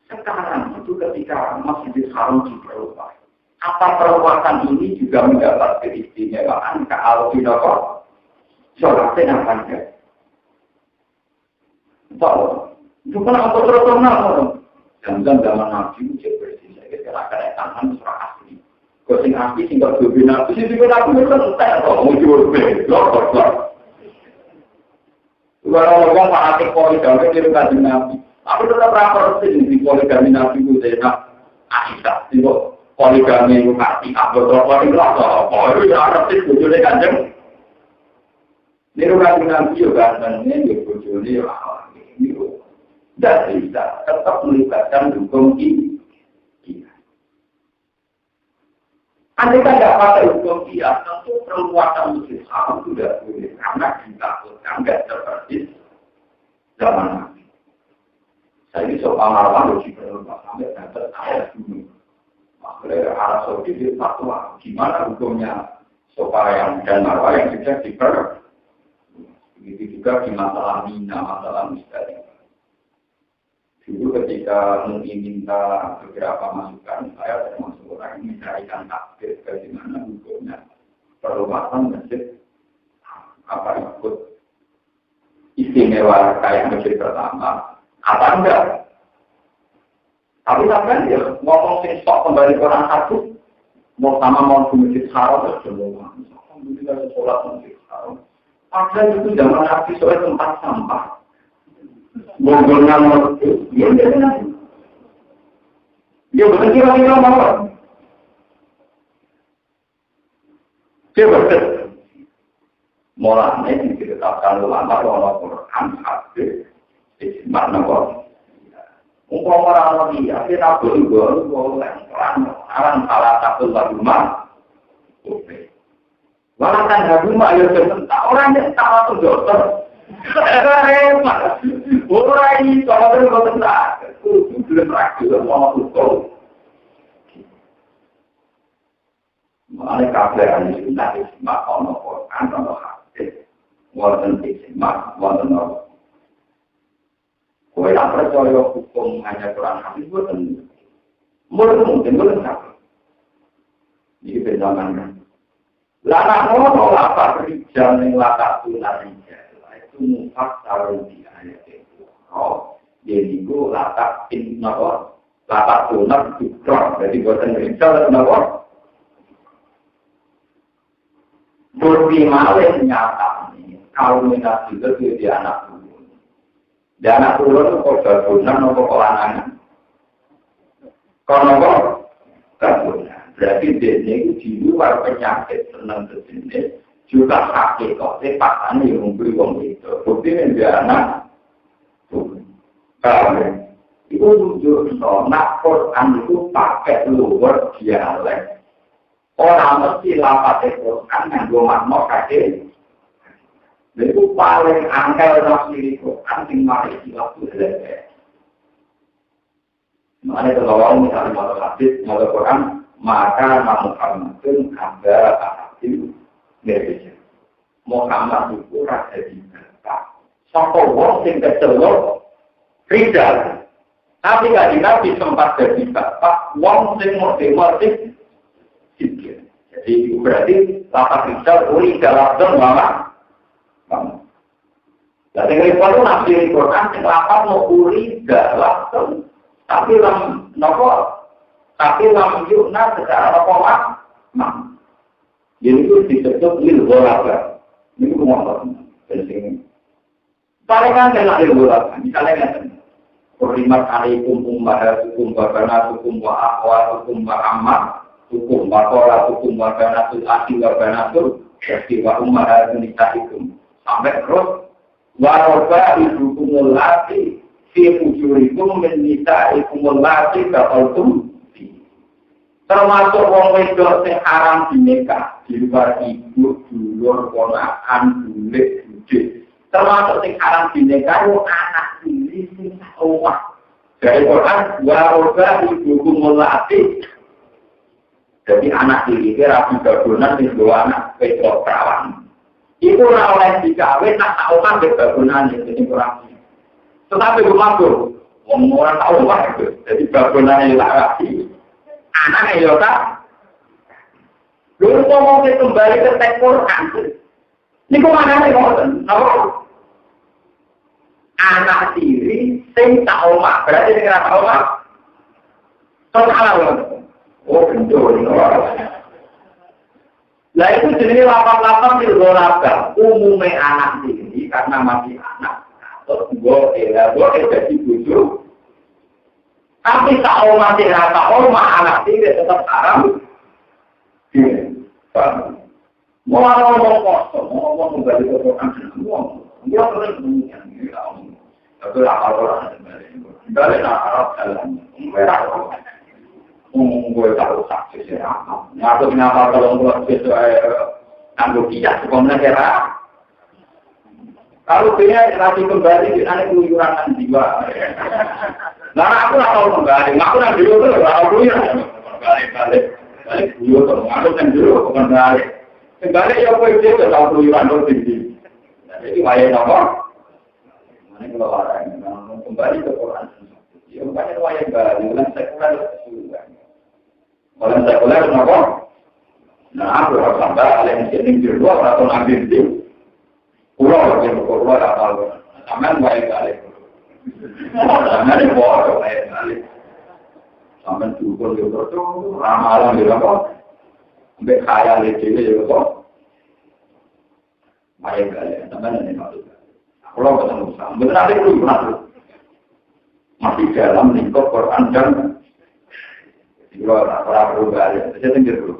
[SPEAKER 1] sekarang itu ketika Masjidil Haram diperluas, apa perluasan ini juga mendapat keistimewaan kalau tidak kok sholatnya apa enggak? Tahu? Itu kan apa terus Jangan zaman Nabi ujian bersih, saya kira-kira tangan surah asli. Kau sing asli tinggal dua Nabi, sih juga Nabi itu entek atau mau jual beli, lor. Orang-orang fanatik poligami di rumah Nabi. Aku tetap rapor di poligami Nabi itu saya Aisyah, itu poligami itu mati, aku telepon itu apa? Itu ada sih bujurnya kanjeng. Di rumah Nabi juga dan ini bujurnya ini. Tidak bisa tetap melibatkan hukum ini. Andai kan tidak pakai hukum dia, tentu perluasan masjid Haram sudah boleh karena ditakutkan tidak seperti zaman Nabi. Saya ini soal marwah logik berubah sampai dapat ayat dulu. Makanya arah Saudi itu fatwa. Gimana hukumnya soal yang dan marwah yang sudah diper? Begitu juga di masalah Mina, masalah misteri. Dulu ketika mungkin minta beberapa masukan, saya termasuk orang yang mencarikan takdir bagaimana hukumnya perluasan masjid apa ikut istimewa kayak masjid pertama apa enggak? Tapi sampai dia ngomong sih stok kembali ke orang satu, mau sama mau ke masjid Haram semua, alhamdulillah sholat masjid Haram. Padahal itu zaman Nabi soal tempat sampah. Bonggolnya menurut dia benar. Dia benar kira-kira mau. Dia benar. Mulanya diceritakan ulama bahwa Quran hadis makna kok. Umpama orang lagi, akhirnya boleh pelan alam salah satu rumah. Oke. Walau kan rumah ya sebentar orang yang tak waktu dokter. Orang ini kalau itu benar, itu belum rakyat mau betul. Mana kabar ini nanti simak ono Quran ono hadis, wonten simak wonten ono. Kau yang percaya hukum hanya Quran hadis bukan, mungkin belum tak. Ini penjaman. Lana ono apa rijal yang latar tunar rijal itu mufak sarung di ayat itu. Oh, jadi itu latar tunar tunar. Jadi buatan rijal tunar. Berpimalih nyata ini, kalau minta itu di anak turun. Di anak turun itu kok jadunan atau kelanangan. Kalau jadunan, berarti dia itu di luar penyakit senang sejenis, juga sakit kok, pasangan yang memberi uang itu. Bukti di anak turun. Kalau itu tujuh, nak Quran itu pakai luar dialek. Orang mesti lapat Quran yang dua makna kaki. Itu paling angkel nafsi Quran yang mari silap itu lebih. Makanya kalau misalnya mau hadis, mau Quran, maka Muhammadun ada hadis Indonesia. Muhammad itu rasa diberkah. Sampai wong sing kecelok rijal. Tapi kalau Nabi sempat jadi bapak, wong sing motif jadi berarti lapak rijal uli dalam mama. Jadi kalau itu nabi Quran yang lapak mau uli dalam tapi lam yukna secara apa mak. Jadi itu disebut lilgolaka. Ini ngomong penting. Paling kan lilgolaka. Misalnya kan Kurimat alaikum ummahatukum wa banatukum wa akhwatukum wa ammat hukum wakola hukum wabanatul akhi wabanatul jadi wa ummahatun nisaikum sampai terus waroba ibukumul lati fi ujurikum min nisaikumul lati kaultum termasuk wong wedok sing haram dinikah di luar ibu dulur ponakan bulik budi termasuk sing haram dinikah anak diri sing omah dari Quran waroba ibukumul lati. Jadi anak diri rapi bagunan di dua anak wedok perawan. Itu oleh dikawin nak tahu kan bagunan itu kurang. Tetapi berlaku orang tahu lah itu. Jadi bagunan yang laki anaknya ya tak. Dulu mau kembali ke teks Quran. Ini kok mana nih kau? Anak diri sing tahu mak berarti dengan tahu mak. Salah. Oh, betul. Nah itu jenis lapang-lapang di luar umumnya anak ini karena masih anak. Terus gue jadi bujuk. Tapi kalau masih rata anak ini tetap haram. Mau ngomong kosong, mau ngomong kembali ke Quran semua. Dia terus mengingat. Itu lapar orang kembali Arab dalam merah. Gue tahu saksi siapa. Ngaku kenapa kalau buat sesuai anggur kijak sekolah negara. Kalau punya nanti kembali di anak keluyuran jiwa. Nah aku nggak tahu kembali. Aku nanti dulu tuh nggak tahu ya. Balik dulu tuh. Aku nanti dulu kembali. Kembali ya aku itu tahu keluyuran tuh tinggi. Jadi wayang nomor. Mana kalau orang kembali ke Quran. Ya bukannya wayang baru. Bukan sekuler juga. Kalau sekuler kenapa? Nah, aku harus tambah yang jadi dua atau ambil itu. Pulau yang berkuah atau taman baik kali. Taman yang baik kali. Taman tukul itu ramalan di apa? Sampai kaya leceh itu baik kali. Taman yang maksud. Pulau ketemu sama. Benar ada itu masih dalam lingkup Quran dan orang berubah, saya tinggal dulu.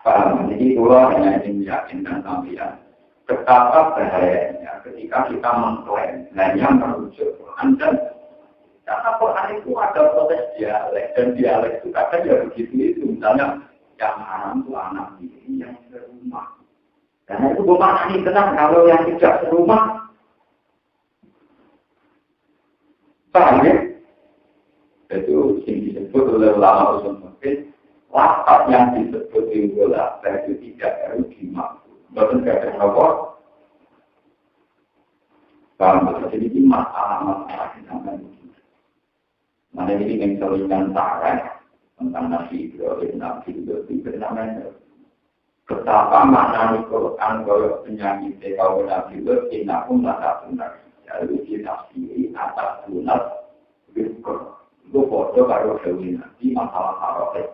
[SPEAKER 1] Paham? Jadi kalau hanya ingin meyakinkan sampeyan, betapa bahayanya ketika kita mengklaim hanya merujuk Quran dan karena Quran itu ada proses dialek dan dialek itu kadang ya begitu itu misalnya yang haram itu anak diri yang rumah. Karena itu bukan ini tenang kalau yang tidak serumah. Paham ya? Itu yang disebut oleh ulama usul fikih, lafaz yang disebut di bola itu tidak harus dimaksud. Betul tidak ada apa? Paham betul. Jadi ini masalah yang namanya. Mana ini yang selalukan tarah tentang Nabi Ibrahim, bernamanya. Betapa maknanya Quran kalau penyakit kaum Nabi Ibrahim, aku melakukan Nabi. Lalu ditafsiri atas sunat berkur. Itu foto kalau Dewi Nabi masalah haroket.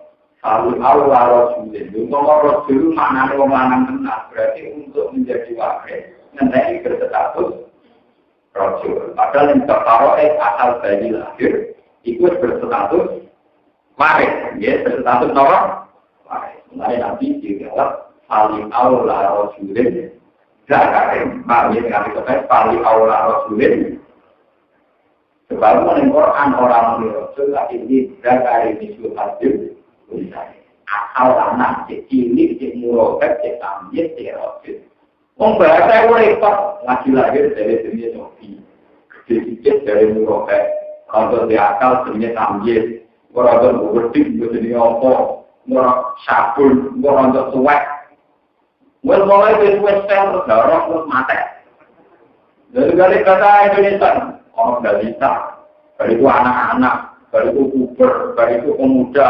[SPEAKER 1] Kalau Allah Rasulullah, kalau Rasul maknanya orang lanang tenang, berarti untuk menjadi wakil, nanti berstatus Rasul. Padahal yang haroket asal bayi lahir, ikut berstatus waris, ya berstatus orang waris. Mulai Nabi dijawab paling awal Rasulullah, zakarin, maknanya dengan dikatakan paling awal Rasulullah. Sebab menurut Quran orang Rasul ini zakarin itu hadir, asal anak cilik, cik murokep, cik tamjid, cik Rasul. Membahasa itu repot, lagi lahir dari dunia Sofi, sedikit dari murokep, kalau dia akal dunia tamjid. Orang tu berdik, berdik apa, orang sabun, orang tu suwek. Mulai dari suwek terus darah terus mati. Dari kata Indonesia, orang balita, dari itu anak-anak, dari itu puber, dari itu pemuda,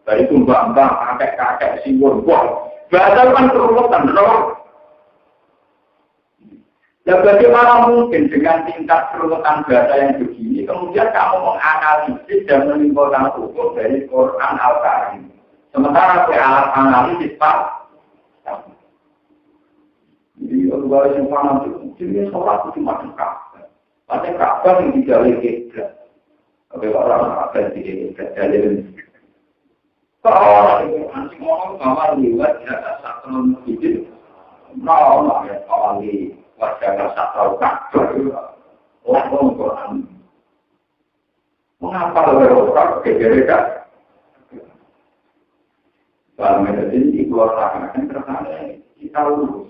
[SPEAKER 1] dari itu mbak-mbak, kakek-kakek, siwur, wah. Bahasa kan keruwetan, loh. Ya bagaimana mungkin dengan tingkat keruwetan bahasa yang begini, kemudian kamu menganalisis dan menimbulkan hukum dari Quran Al-Karim. Sementara alat analisis Pak, jadi kalau yang mana itu, jadi sholat itu cuma dekat. Ada kabar yang tidak legit. Tapi orang akan tidak jadi. Kalau orang ngomong sama liwat, ya satu hidup, nah, ya kali. Wajah tahu kabar, orang Quran. Mengapa orang kegerekan? Kalau ini keluar tangan terkadang kita urus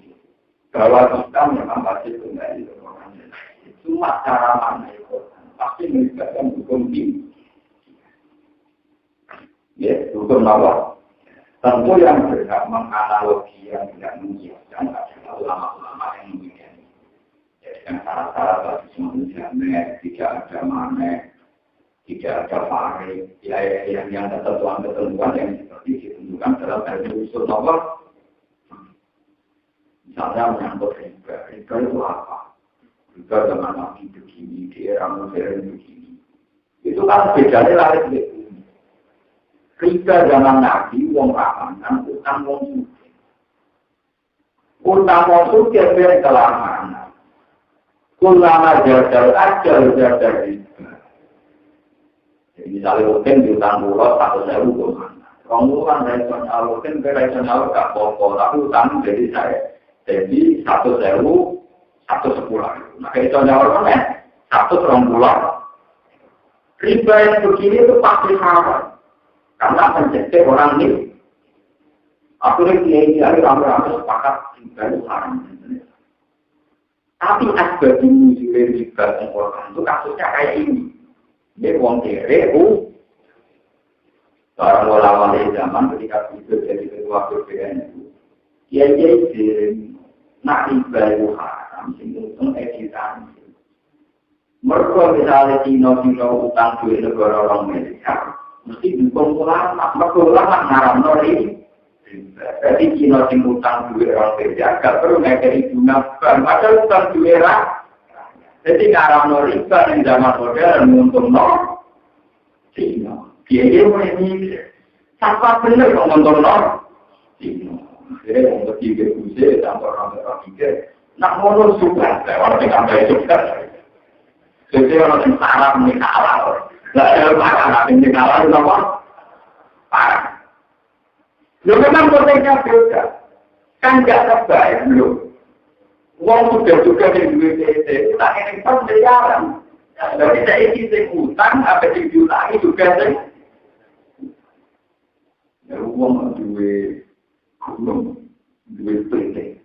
[SPEAKER 1] bahwa kita memang pasti kembali ke Quran. Cuma cara mana itu pasti melibatkan hukum ini. Ya, hukum apa? Tentu yang berhak menganalogi yang tidak mengiyakan adalah ulama-ulama yang mengiyakan. Yang syarat-syarat bagi manusia tidak ada mana, tidak ada fare, yang ketentuan-ketentuan yang seperti ditentukan dalam ilmu usul nomor. Misalnya menyangkut riba itu apa? Riba zaman Nabi begini, di era modern begini. Itu kan bedanya laris itu. Riba zaman Nabi, wong ramangan, utang wong suci. Utang wong suci yang kelamanan. Ulama jadal riba. Jadi misalnya mungkin diutang pulau 100.000 kemana. Kemudian rasional mungkin rasional gak pokok, tapi utang jadi saya. Jadi 100.000, 110. Nah itu nyawa kan 120. Riba yang begini itu pasti haram. Karena mencegah orang ini. Akhirnya kiai rame-rame sepakat riba itu haram. Tapi asbab muncul riba yang Quran itu kasusnya kayak ini. Dia wong kere, orang ulama dari zaman ketika hidup jadi ketua BPN itu, dia jadi nak riba itu haram, sehingga editan. Mereka misalnya Cina utang duit negara orang Amerika, mesti dukung ulama, mereka ulama ngaram nori. Jadi Cina sing utang duit orang kerja, gak perlu ngekeri bunga bank, padahal utang duit rakyat. Jadi ngaram riba yang zaman modern untung Cina. Dia mulai mikir, siapa benar yang untung Cina. Jadi untuk tiga bulan tanpa orang pikir, nak mono suka, orang yang sampai suka. Jadi orang yang salah menikalah, nggak ada makanan yang menikalah itu apa? Parah. Lu memang konteksnya beda. Kan nggak terbayang lu. Uang sudah juga di BPT, tak ingin pembayaran. Jadi saya ingin utang, apa diulangi juga sih. Ya uang duit gunung, duit penting,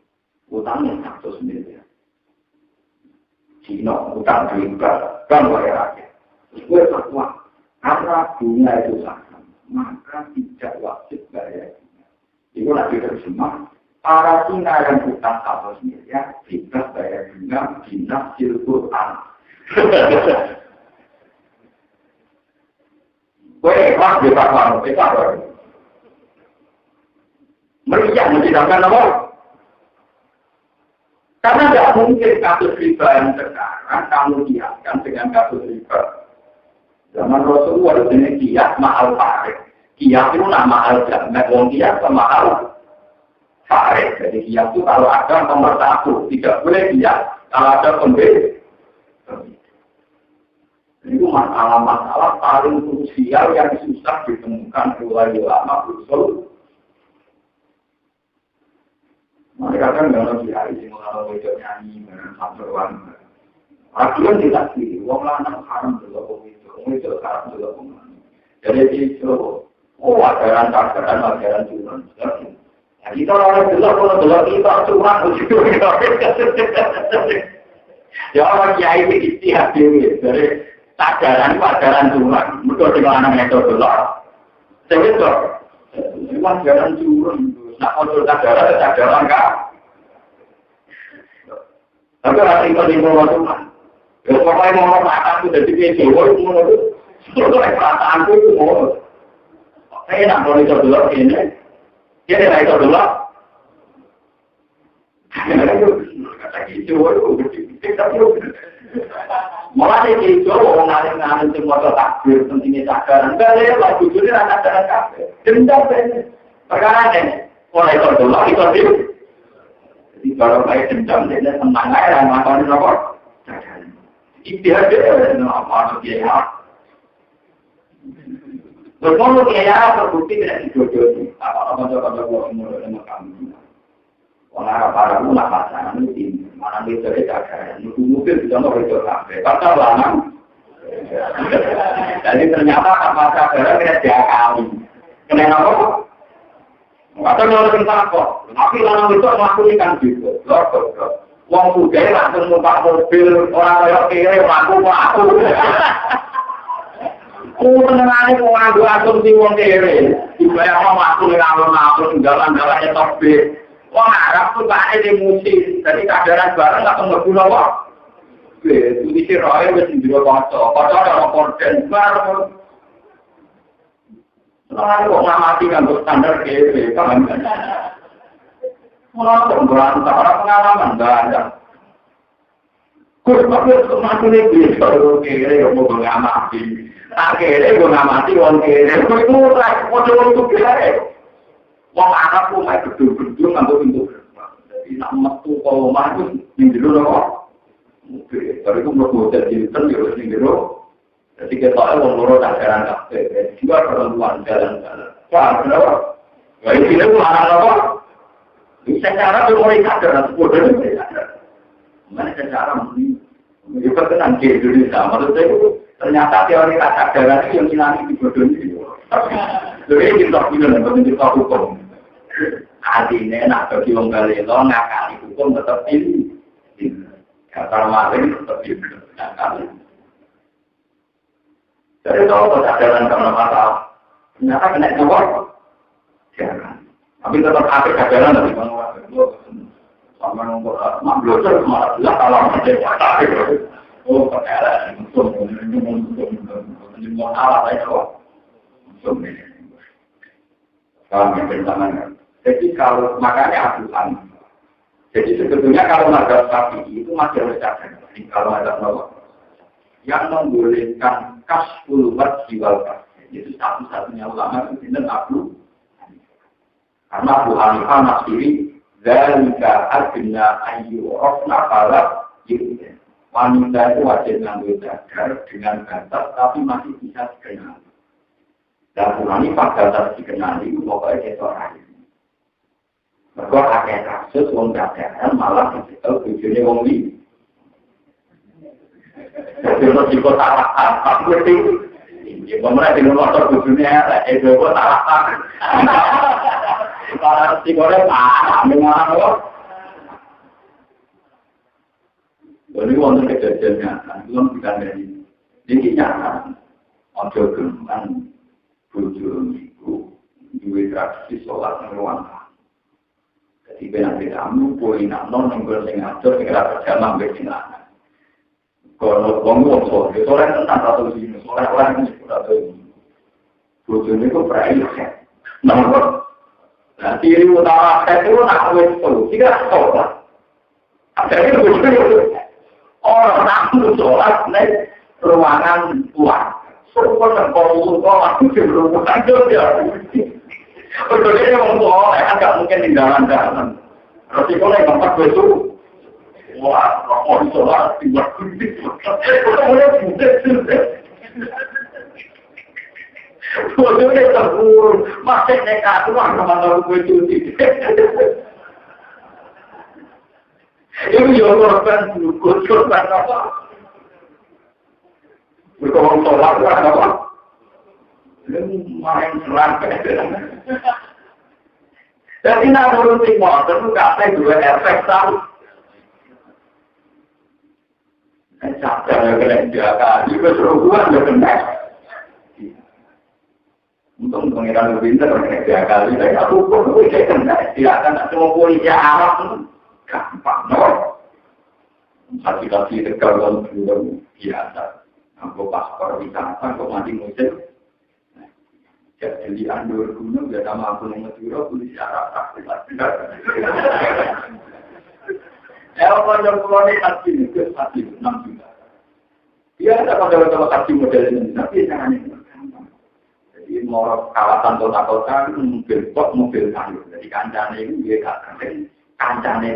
[SPEAKER 1] utangnya 100 miliar. Cina utang riba, kan bayar aja. Gue fatwa, karena bunga itu sama, maka tidak wajib bayar. Itu lagi terjemah. Para Cina yang utang 100 miliar, tidak bayar bunga di nafsil Quran. Gue ikhlas di fatwa, meriah mencidakkan apa? Karena tidak mungkin kasus riba yang sekarang kamu lihatkan dengan kasus riba. Zaman Rasulullah ini kias mahal farid. Kias itu nama al-jamak, wong kias mahal farid. Jadi kias itu kalau ada nomor 1, tidak boleh kias. Kalau ada pembeli. Itu masalah-masalah paling krusial yang susah ditemukan oleh ulama usul. Mereka kan nggak lagi hari ini kalau video nyanyi dengan samperan. Akhirnya tidak sih, uang lanang haram juga itu haram juga pemain. Jadi itu, ajaran curang. Nah kita orang kalau kita curang begitu. Ya orang kiai ini istihad dewi, dari ajaran curang. Mereka dengan anak metode lah. Sebetulnya, memang ajaran curang. Nak kontrol cadaran enggak? Tapi rasanya kalau di bawah Tuhan, kalau pokoknya mau makan itu dari video, itu perasaan itu mau. Saya nak kalau itu dulu ini, dia tidak itu dulu. Kata gitu, malah dia gitu, orang ngalir semua takbir, pentingnya cadaran. Enggak ada lah, jujurnya anak cadaran kafe. Dendam ini, perkara ini. Mulai terdolak, itu sih. Jadi kalau saya dendam, dia senang aja, melakukan apa? Ikhtiar dia, apa dia? Terus kalau dia terbukti tidak dijodohi, apa-apa buat umur dengan kami. Orang para ulama pasangan itu, mana bisa dicakar, mungkin bisa mau itu sampai. Pasal lama. Jadi ternyata apa cakaran dia kali. Kenapa? Atau kalau tentang kok, tapi kalau itu melakukan gitu, uang sudah langsung numpak mobil orang yang kiri aku. Menengahnya mau ngadu asumsi uang kiri, dibayar mau aku ngawur jalan-jalannya topik. Uang Arab tuh tak ada emosi, jadi kadaran barang nggak pengguna kok. Itu isi roy mesti kocok orang korden barang. Lalu kok ngamati kan standar KP, kan? Mulai berantah orang pengalaman banyak. Tapi untuk masuk ini kalau kiri mau ngamati, kiri mau ngamati orang kiri, itu mulai mau untuk kiri. Wong Arab pun main betul-betul ngambil pintu. Jadi nak metu kalau masuk minggu dulu kok. Oke, tapi itu mau jadi terus minggu dulu. Jadi kita orang loro tak jalan kafe, juga perempuan jalan-jalan. Wah, kenapa? Wah, ini pun anak apa? Bisa cara bermulai sadar, sepuluh dari sadar. Mana cara juga tenang di Indonesia. Menurut saya ternyata teori tak sadar itu yang hilang di bodoh ini. Jadi kita bilang bentuk hukum. Artinya nak bagi orang Galileo ngakali hukum tetap ini. Kata maling tetap ini. Ngakali. Jadi kalau kesadaran karena masalah, ternyata kena jawab, jangan. Tapi tetap ada kesadaran dari bangsa. Sama nombor belajar malah kalau ada oh kesadaran, untuk alat aja kok. Kami bertangan. Jadi kalau makanya aturan. Jadi sebetulnya kalau mazhab Syafi'i itu masih harus cadang. Kalau ada nomor yang membolehkan kasful wajhi wal kasih itu satu-satunya ulama itu Abu karena Abu Hanifah nafsiri zalika adna ayyu rafna fala yudin wanita itu wajib ngambil cadar dengan batas tapi masih bisa dikenali dan Abu Hanifah batas dikenali itu pokoknya kesoran mereka akan kasus wong cadaran malah digital tujuannya wong li jadi kalau salah apa itu pemerintah di luar dunia itu salah apa Para psikolog paham dengan apa? Jadi wonten kejadian nyata, itu kan bukan dari ini nyata. Ojo geman bojo niku duwe tradisi sholat nang ruang tamu. Jadi benang tamu poin non yang sing atur sing ora berjamaah mbek sing lanang. Kalau wong sholat, sholat tentang satu sini, sholat orang ini sudah tahu. Bojo niku praise. Nomor nah, ciri utama itu nak wes solusi kan sholat. Ada itu orang tamu sholat nih ruangan tua. Semua terpolu sholat itu berurusan dia. Betulnya orang tua agak mungkin di jalan-jalan. Resikonya tempat besok. Wah, mau sholat tiba kudik. Kemudian budak. Bodohnya terburuk, masih nekat uang sama gue cuci. Itu ya korban apa? Berkembang sholat apa? Main serang. Jadi nak nuruti motor itu kata dua efek tahu. Capek ya kena jaga, juga seruan ya kena. Untuk pengiran lebih pintar, kena jaga. Jadi aku pun saya kena. Tidak akan semua polisi Arab gampang, no? Kasih tegal dan belum biasa. Aku paspor wisata, kok mati musim. Jadi andur gunung, ya sama aku yang ngetiro, polisi Arab tak bisa. Kalau pulau ini hati itu 6 juta. Dia ada pada hati model ini, tapi jangan ini. Jadi mau kawasan kota-kota mobil kayu. Jadi kancane itu dia katakan kancane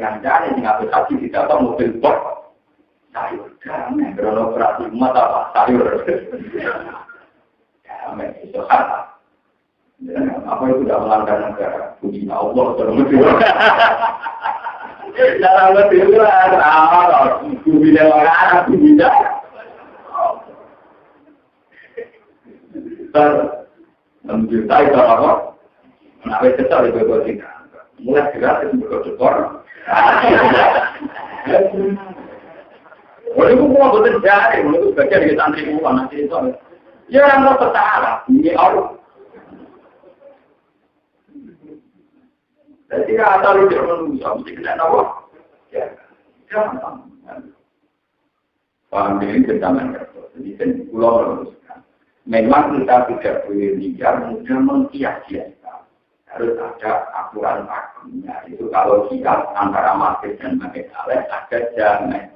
[SPEAKER 1] tinggal hati tidak apa mobil box sayur. Jangan beroperasi mata apa sayur. Ya, itu kata. Apa itu tidak melanggar negara? Puji Allah terus. Dalam lebih itu ada bumi orang bumi dah. Menjuta itu apa? Menarik besar itu berarti. Mulai gratis berkocor. Oleh itu mau bekerja, mau bekerja di santri uang nanti itu. Ya orang mau tertarik, ini Allah. Jadi kata lu jangan manusia, mesti kena apa? Ya, jangan. Paham ini tentang kerja. Jadi kan pulau meluruskan. Memang kita tidak boleh liar, mudah mengkias-kiaskan. Harus ada aturan pakemnya. Itu kalau siap antara market dan market alih ada jangan.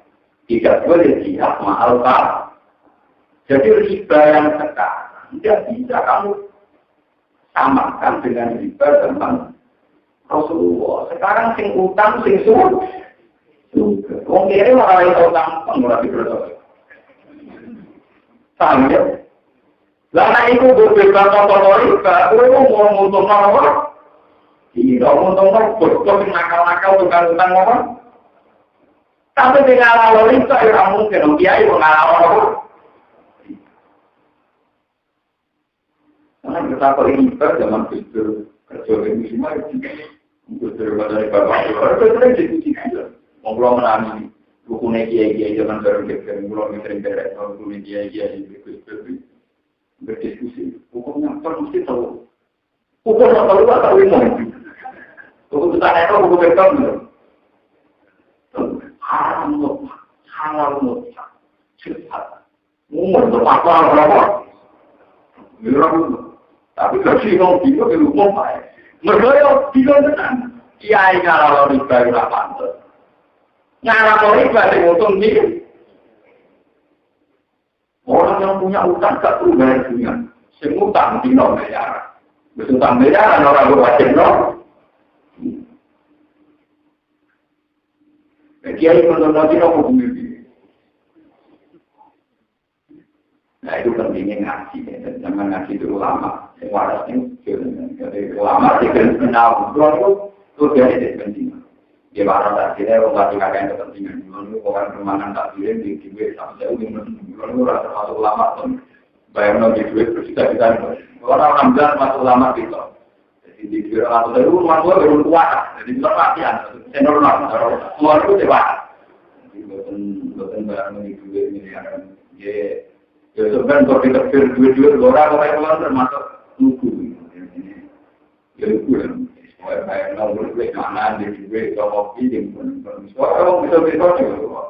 [SPEAKER 1] Tidak boleh siap ma'al-kal. Jadi riba yang sekarang tidak bisa kamu samakan dengan riba tentang Rasulullah. Sekarang sing utang sing suruh. Wong kiri malah itu utang pengurangi berdoa. Paham ya? Lah iku berbeda kotori, baru mau ngutang apa? Tidak ngutang apa? Betul nakal-nakal tukang utang apa? Tapi dengan lalu itu ya mungkin dia itu ngalah apa? Karena kita kalau ini zaman itu kerja ini semua itu. Untuk dari bapak itu sering diskusikan. Ngobrol menangis, bukunya kiai zaman baru-baru, ngobrol sering beres, bukunya kiai berdiskusi. Hukumnya apa mesti tahu. Hukum tak tahu atau ilmu. Hukum kita itu hukum betul. Haram mutlak, halal mutlak, cepat. Umur berapa berapa? Tapi kalau sih mau bingung belum mau. Mereka bingung tenang. Kiai kalau riba itu pantas. Kalau riba itu untung ni. Orang yang punya utang tak perlu bayar punya. Semutang di nomor bayar. Berutang bayar orang berwajib no. Kiai menurut dia no hukum. Nah itu pentingnya ngaji. Jangan ngaji dulu lama. Waras ini, jadi ulama sih kenal, itu jadi penting. Dia baru tadi dia membaca kakek kepentingan. Dulu orang rumahan tak boleh di duit sampai dulu rasa masuk ulama pun bayar nabi duit terus kita orang Ramadan masuk ulama gitu. Di dalam itu rumah tua baru kuat, jadi bisa latihan, senior semua itu dewasa. Bukan barang ini dua miliar, ya sebenarnya kalau kita dua orang termasuk lugu, ya lugu ya. Semua kayak nomor dua kanan di dua kopi yang semua orang bisa juga.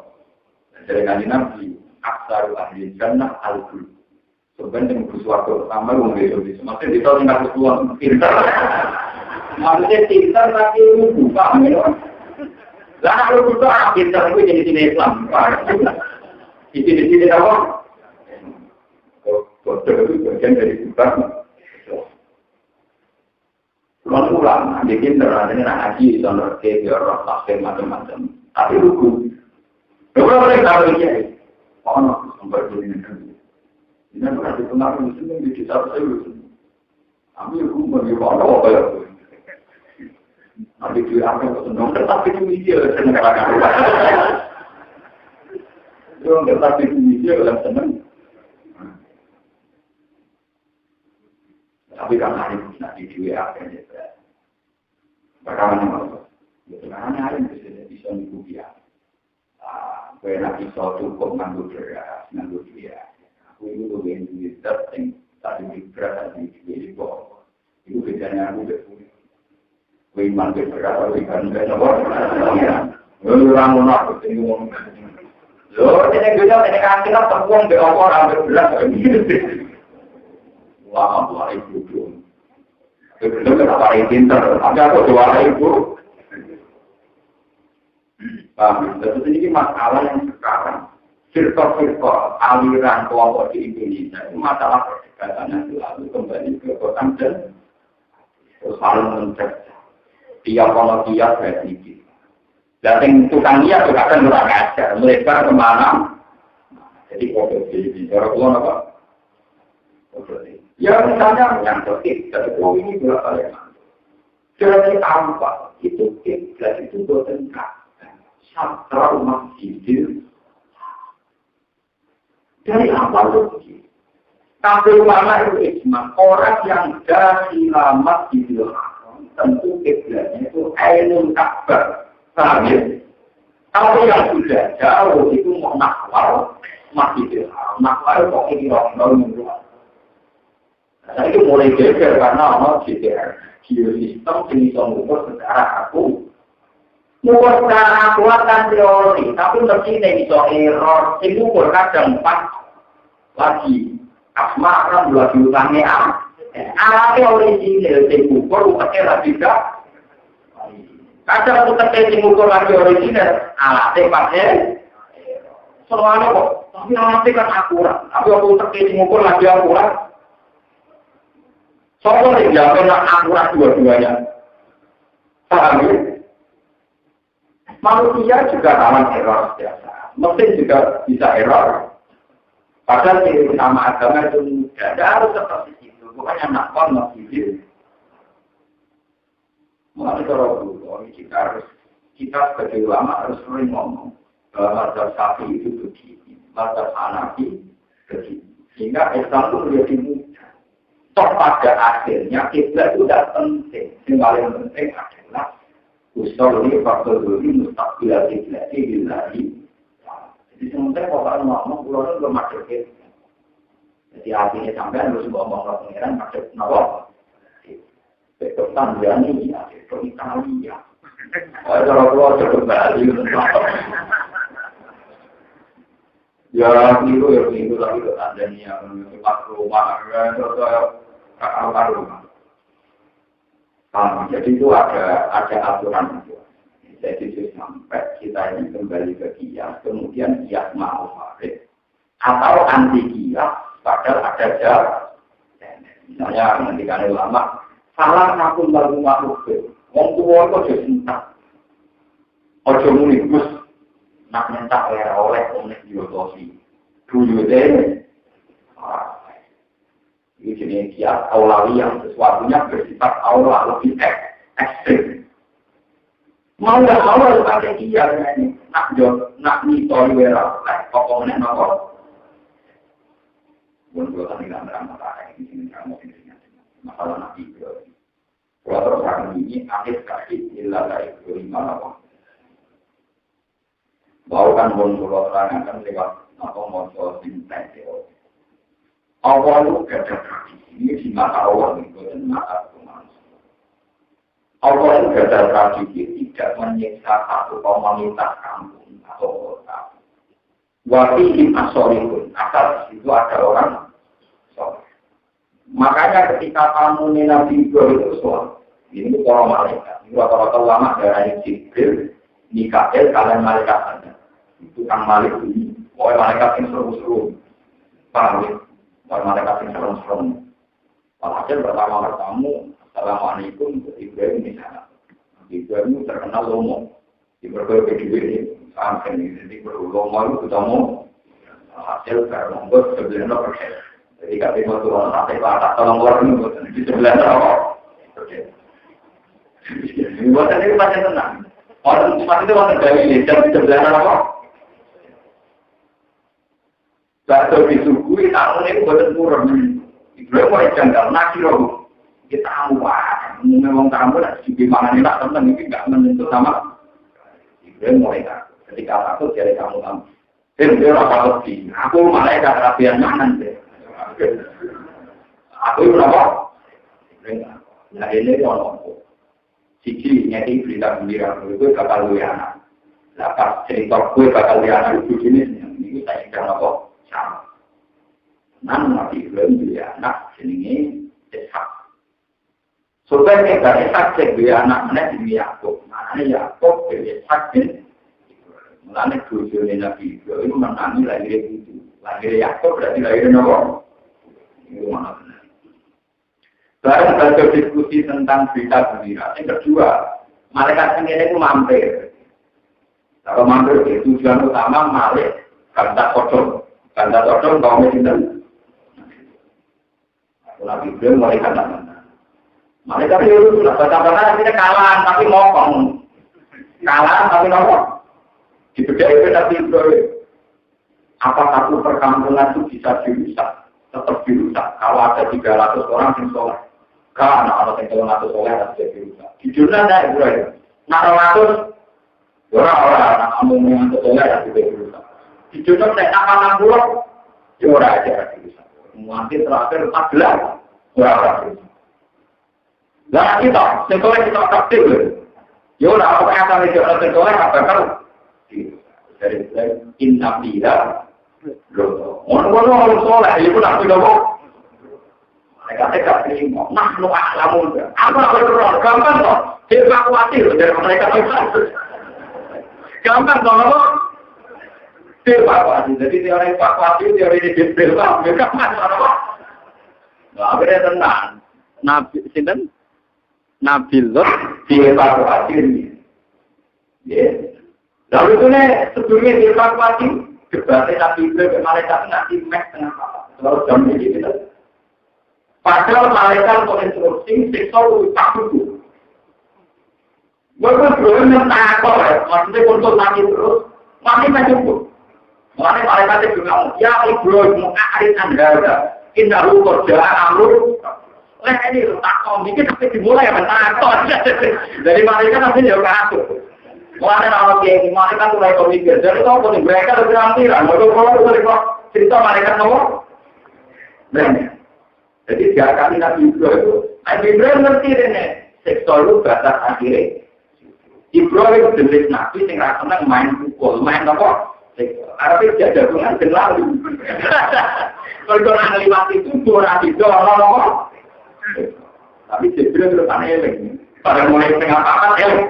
[SPEAKER 1] Jadi nanti aksar ahli jannah al-qul. Sebenarnya sesuatu pertama yang besok-besok. Maksudnya di tahun yang kesuatu pintar. Maksudnya pintar tapi buka. Lah kalau buka pintar itu jadi sini Islam. Di sini apa? Kode itu bagian dari buka. Kalau ulama, dia pintar. Ini nak haji, contoh ke orang tafsir macam-macam. Tapi lugu. Kalau mereka tahu dia, ono sampai begini kan. Ini berarti pengaruh muslim di kita saya. Kami hukum bagi orang apa ya? Nanti dia akan senang, tetapi itu dia senang kan? Jangan tetapi itu dia yang senang. Tapi kan hari ini nanti dia akan jadi. Bagaimana maksud? Bagaimana hari ini bisa dikubiah? Kena bisa cukup nganggur beras, nganggur dia. Aku itu bagian duit terting, tadi beras tadi di bawah. Itu bedanya aku betul. Kue iman beras, kue ikan beras, orang nak bertemu. Loh, ini juga ini kan kita terbuang di orang beras. Wah, dua ribu tuh. Itu kenapa ini pinter? Ada aku 2000. Jadi ini masalah yang sekarang firqah aliran kelompok di Indonesia itu masalah perdebatan yang selalu kembali ke Quran dan saling mencerca. Tiap kalau tiap berarti. Dan tukang dia juga akan kurang ajar, melebar kemana? Jadi kode ini cara keluar apa? Ya misalnya yang tertib dari ini berapa ya? Jadi apa? Itu kiblat itu bertengkar. Satra masjid dari awal itu begini. Tapi ulama itu ijma orang yang dari Masjidil Haram tentu kiblatnya itu ainul Ka'bah. Paham ya? Kalau yang sudah jauh itu mau nakwal Masjidil Haram, nakwal kok ini orang menurut. Nah itu mulai geger karena orang GDR geosistem ini mengukur secara aku. Mukur secara akuatan teori, tapi mesti ini bisa error. Ini mukur kadang 4 lagi. Asma kan lagi utangnya alatnya original, ini mukur utaknya lagi tidak. Kadang utaknya ini mukur lagi original, alatnya pakai. Soalnya kok, tapi alatnya kan akurat. Tapi waktu utaknya ini mukur lagi akurat. Soalnya dia kena akurat dua-duanya. Paham ya? Manusia juga rawan error biasa. Mesin juga bisa error. Padahal ciri utama agama itu tidak harus seperti itu. Bukannya nakal masjid. Mulai kalau dulu kita sebagai ulama harus sering ngomong bahwa mazhab Syafi'i itu begini, mazhab Hanafi begini. Sehingga Islam itu menjadi mudah. Toh pada akhirnya kiblat itu tidak penting. Yang paling penting adalah usul ini faktor ini mustaqbilah kiblati billahi. Jadi sementara kalau ngomong pulau itu masuk ke. Jadi artinya sampai harus ngomong orang pengiran masuk nawab. Betul Tanzania ya, betul Italia. Kalau pulau cukup Bali. Ya itu lagi ke Tanzania, tempat rumah, kakak rumah. Jadi itu ada aturan itu. Jadi sampai kita ini kembali ke kias, kemudian kias mau farid atau anti kias, padahal ada jarak. Misalnya menghentikan ulama, salah nakun lalu makhluk wong tua itu sudah sentak. Ojo munikus, nak mentak oleh unik diotosi. Dulu deh. Ini jenis kias aulawi yang sesuatunya bersifat aula lebih ekstrim. Mau nggak mau harus pakai kias ini. Nak mitoi wera, pokoknya nopo. Bukan tadi nggak merang ini kamu ini masalah nabi itu. Kalau terus ini akhir kaki ilah dari kelima apa? Bau kan pun kalau terang akan lewat apa motor sintek teori. Awal itu gada tradisi ini di mata awal itu dan mata manusia. Awal itu gada tradisi tidak menyiksa satu komunitas kampung atau kota. Wafi'im asorikun, asal itu ada orang soleh. Makanya ketika kamu Nabi Ibrahim itu soal, ini para malaikat. Ini rata-rata ulama dari Jibril, Mikael, kalian malaikat saja. Itu kan malaikat ini. Malaikat yang seru-seru. Paham ya? Malaikat yang seru-seru. Walhasil pertama-tama, Assalamualaikum, Ibrahim di sana. Ibrahim itu terkenal lomo. Di berbagai video ini, sampai ini. Jadi berlomo itu ketemu. Hasil karena membuat 9%. Jadi kami mau turun sampai ke atas tolong keluar ini di sebelah rokok. Buatan itu macam tenang. Orang sempat itu orang dari jam di sebelah rokok. Bakso disugui tahun ini buatan turun. Ibu mau janggal nasi roh. Kita awal, memang kamu nak di mana ni nak teman ini enggak menentu sama. Ibu mulai tak. Ketika aku jadi kamu. Dia apa lagi? Aku malaikat rapian mana deh. Aku berapa? Nah ini orang siji nyati berita gembira itu bakal liana. Lepas cerita gue bakal liana itu jenis ini saya sedang apa sama. Nan nabi belum dia anak sini Ishak. Supaya kita Ishak jadi anak mana di Yakub. Mana Yakub jadi Ishak ini. Mulanya tujuan nabi itu menangi lahir itu. Lahir Yakub berarti lahir Nabi. Itu mana benar. Sekarang kita diskusi tentang berita gembira. Yang kedua, malaikat sendiri itu mampir. Kalau mampir itu tujuan utama malaikat ganda kodok. Ganda kodok kaum Islam. Nabi Ibrahim malaikat mana? Malaikat itu sudah baca-baca kita kalah tapi ngomong. Kalah tapi ngomong. Dibedai Nabi Ibrahim. Apa satu perkampungan itu bisa dirusak? Tetap dirusak. Kalau ada 300 orang yang soleh. Karena ada yang 300 soleh harus dirusak. Di dunia ada Ibrahim. 600 orang-orang anak kampung yang soleh harus dirusak. Di dunia ada 60 ya orang aja harus dirusak. Nanti terakhir 14 orang dirusak. Dan kita, sekolah kita aktif. Ya orang apa yang akan dijual sekolah apa kan? Dari inna bila orang soleh itu nak tidak mau. Mereka tidak terima. Nah, lu alamun. Apa berdoa? Gampang toh. Evakuasi dari mereka itu. Gampang toh. Evakuasi. Jadi teori evakuasi teori di Jibril lah. Mereka mana apa? Nggak ada tenang. Nabi sinten? Nabi Lot dievakuasi ini. Ya. Lalu itu sebelumnya dievakuasi. Debatnya Nabi Ibrahim malaikat nanti mek tengah apa? Lalu jam ini kita. Padahal malaikat menginstruksi siksa tak dulu. Mereka belum mentakut, maksudnya untuk mati terus, mati tak cukup. Makanya malaikat itu bilang, ya Ibrahim mu'arid anda, indah lu kerja amrul. Ini takut, ini tapi dimulai mentakut. Dari malaikat nanti jauh kasus. Mulanya nama kiai, malaikat mulai pemikir. Jadi tahu pun mereka lebih rampiran. Mereka cerita malaikat nomor. Jadi diakali Nabi Ibrahim itu. Nabi Ibrahim ngerti ini. Seksual itu batas akhirnya. Ibrahim jenis Nabi yang rasanya main pukul. Main apa? Arabnya jajagungan dan lalu. Kalau orang lewat itu, orang itu orang-orang. Tapi Jibril terus aneh lagi. Pada mulai tengah pakat elok.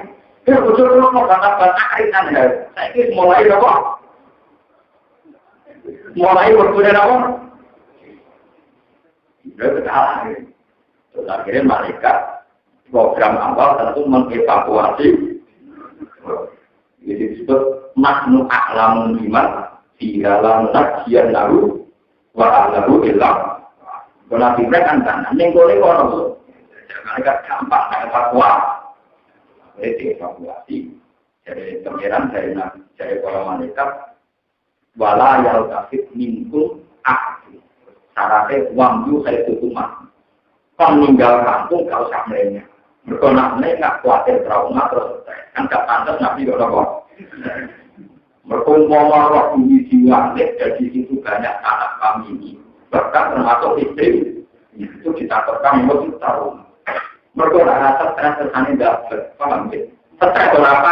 [SPEAKER 1] Ya betul-betul mau batas akhirnya. Saya ini mulai apa? Mulai berkuda apa? Dia berkalah. Terus akhirnya malaikat program awal tentu mengevakuasi. Jadi disebut maknu a'lamun iman di dalam najian lalu wa lalu ilang. Kalau mereka kan nenggoleh orang malaikat gampang evakuasi. Jadi evakuasi. Jadi pengiran dari para malaikat wala yal kafir minkum akhi. Syaratnya wamju saya tutup mati. Peninggal kampung kalau samanya. Mereka nak khawatir trauma terus kan gak pantas Nabi kok apa. Mereka mau roh bumi jiwa dari situ banyak anak kami ini. Bahkan termasuk istri itu ditakutkan mau trauma. Mereka rasa stres aneh dapat paham ya. Stres berapa?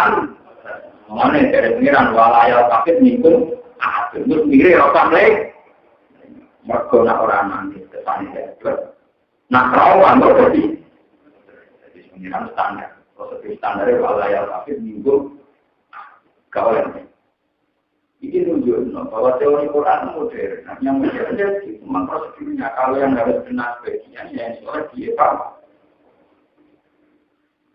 [SPEAKER 1] Mana dari pengiran walayal kafir minggu terus mirip apa lagi? Mereka nak orang nanti kesana dapat. Nak trauma berarti pengiran standar. Prosedur standar walayal kafir minggu kawan. Ini menunjukkan bahwa teori Quran modern. Yang modern itu memang prosedurnya. Kalau yang harus benar bagian yang soal dia paham.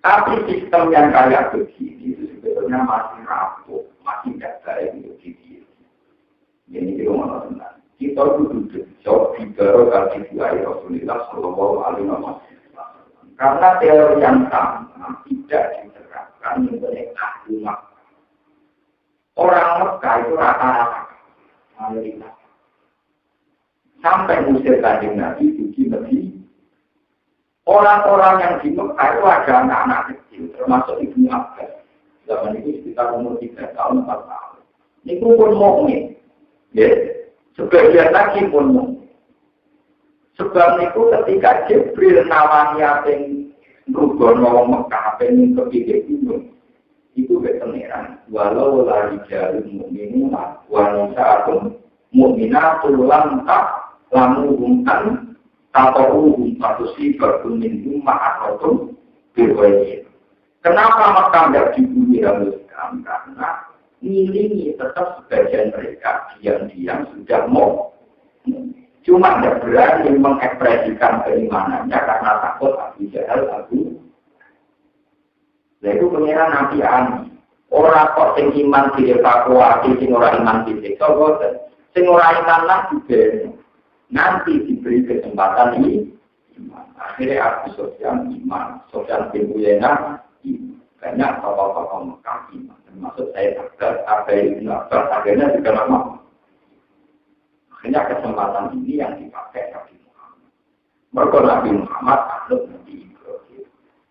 [SPEAKER 1] Tapi sistem yang kayak begini itu sebetulnya masih rapuh, masih tidak baik untuk diri. Jadi kita mau benar. Kita duduk jauh di baru kali dua Rasulullah Shallallahu Alaihi Wasallam. Karena teori yang sama tidak diterapkan mengenai agama. Orang Mekah itu rata-rata mayoritas. Sampai musir Kanjeng Nabi di Medina. Orang-orang yang di Mekah itu ada anak-anak kecil, termasuk Ibnu Abbas. Zaman itu sekitar umur 3 tahun, 4 tahun. Ini pun mukmin. Ya, sebagian lagi pun mukmin. Sebab itu ketika Jibril nawani yang rugon wong Mekah pengen kepikir itu keteneran walau lari jalur mukminin wanita mukminatul lam tak lamu humkan atau satu sifat kuning ma'arotum berwajib. Kenapa Mekah tidak dibunyi Islam? Karena ini tetap sebagian mereka diam-diam sudah mau. Cuma tidak berani mengekspresikan keimanannya karena takut Abu Jahal Abu. Lalu pengiran Nabi Ani, orang kok sing iman dievakuasi, sing orang iman disiksa, sing orang iman lah juga nanti diberi kesempatan ini. Akhirnya Abu Sufyan iman, Sufyan bin Uyainah iman. Banyak tokoh-tokoh Mekah iman, termasuk saya Abai bin Abbas, akhirnya juga lama. Akhirnya kesempatan ini yang dipakai Nabi Muhammad. Mereka Nabi Muhammad anut Nabi Ibrahim.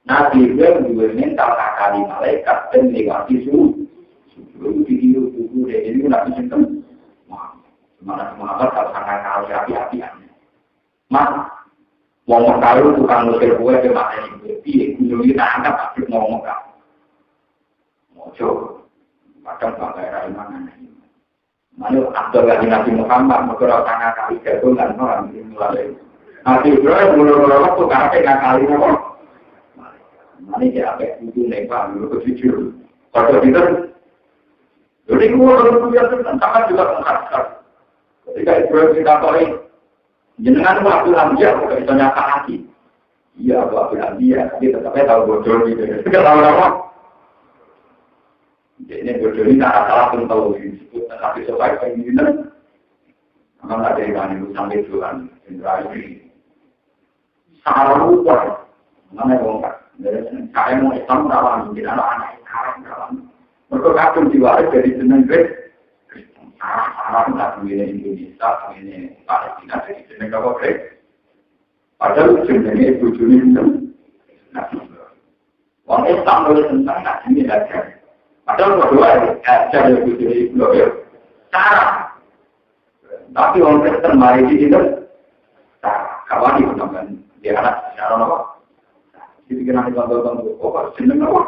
[SPEAKER 1] Nabi Ibrahim juga mental kali malaikat dan lewati suhu. Suhu ditiru buku deh, ini Nabi Sinten. Semangat Muhammad kalau sangat kali api-apian. Mas, mau mengkaru tukang musir kue ke mata ini. Iya, kunjungi tak anggap aktif mau mengkaru. Mau coba. Padahal pakai rai mana ini. Mana Abdul Ghani Nabi Muhammad, menurut tangan kali jatuh dan orang ini mulai. Nabi Ibrahim mulai-mulai itu karena kali orang. Mana dia apa itu nembak, dulu kejujur. Kalau kita, jadi kalau kita tentang juga mengatakan, ketika Ibrahim dikatakan, jenengan waktu lamjak, kalau bisa nyata hati. Iya, waktu lamjak, tapi tetapnya tahu bodoh gitu. Tidak tahu apa. Jadi bodoh ini tak salah pun tahu disebut, tapi soal kayak gini, memang ada yang itu sampai Tuhan, Indra ini. Salah lupa, mana yang ngomong. Saya mau Islam rawan, mungkin anak-anak sekarang rawan. Mereka kadang diwaris dari jeneng Kristen. Sarah nggak punya Indonesia, punya Palestina, dari jeneng apa Kristen. Padahal jenengnya Ibu Juni itu. Orang Islam boleh tentang nggak ini aja. Padahal berdua ajar Ibu Juni itu Sarah. Tapi orang Kristen mari di situ. Kawan itu namanya dia anak secara apa? Dipikiran bangga-bangga, oh harus jeneng apa?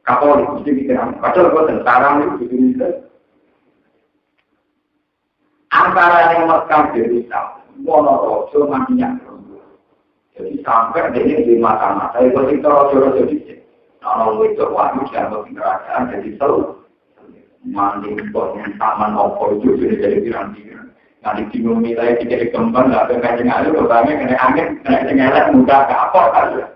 [SPEAKER 1] Katolik, mesti pikiran. Padahal gue tentara itu Indonesia. Antara yang Mekah dari Islam, Wonorejo mandinya. Jadi sampai dia di mata-mata, itu kita rojo-rojo dicek. Kalau itu wajib dianggap kerajaan, jadi selalu. Mandi, taman opo itu sudah jadi pikiran-pikiran. Nanti bingung nilai, dikira kembang, nggak ada kena terutama kena angin, kena cengelet, mudah kapal aja.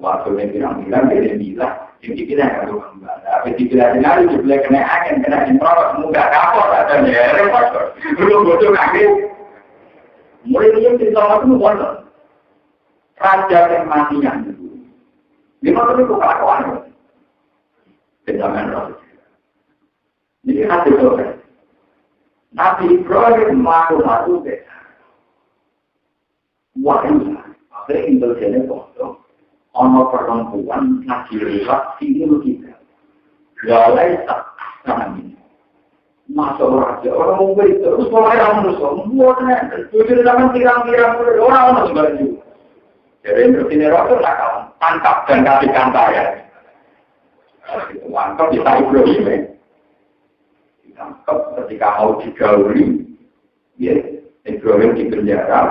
[SPEAKER 1] Waktu yang bilang-bilang, dia bilang, jadi kita nggak tahu kembali. Tapi dibilang hari, dibilang kena angin, kena semprot, mudah kapal aja. Ya, repot. Belum bodoh kaget. Mulai dia cerita itu bodoh. Raja yang matinya itu. Lima itu kelakuan. Benjamin Rasul. Jadi hati sore. Nabi Ibrahim malu-malu besar. Wahyu. kabeh intelijennya bodoh. Ono perempuan lagi lewat sini logika. Walai tak sana ini. Masuk raja orang mau beri terus mulai orang semua tujuh zaman kira-kira orang sebalik. Jadi berarti neraka lah tangkap dan kasih kantar ya. Itu tangkap di Ibrahim ya. Ditangkap ketika mau digauli, ya Ibrahim di penjara,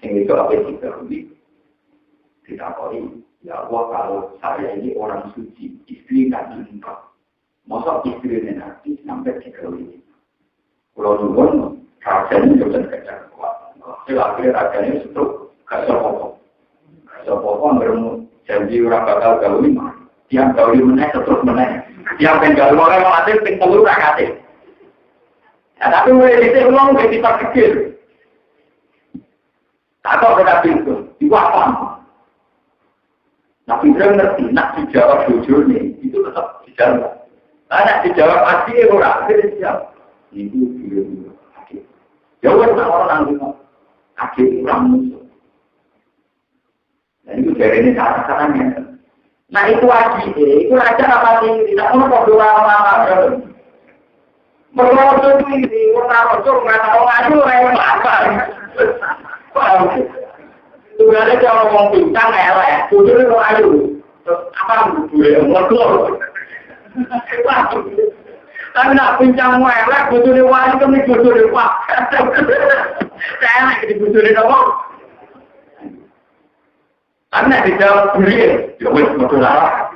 [SPEAKER 1] sehingga itu apa digauli. Ditakoi, ya Allah kalau saya ini orang suci, istri Nabi Muhammad, masa istri Nabi sampai digauli. Kalau dulu, rajanya juga tidak kuat. Akhirnya rajanya itu kasar pokok. Kasar pokok bermu janji orang bakal gauli mah. Yang gauli meneh terus meneh. Yang penggauli orang mati penggauli orang mati. Ya tapi mulai itu ulang dari kita kecil. Tak tahu kita bingung. Diwakam. Nabi Ibrahim ngerti. Nak dijawab jujur nih. Itu tetap dijawab. Nak dijawab asli orang. Akhirnya siap. Itu dulu akhir. Jauh orang akhir kurang musuh. Dan itu dari ini kata-katanya. Nah itu akhir, itu aja apa sih? Tidak mau kok doa-doa. Berdoa ini, orang nggak tahu ngadu, orang apa? Sudah ada kalau ngomong bintang ya, jujur itu ngadu. Terus apa gue ngomong? Tapi nak pincang melek, bujuri wali kami bujuri pak. Saya nak di bujuri dong. Tapi nak dijawab sendiri, jauh betul lah.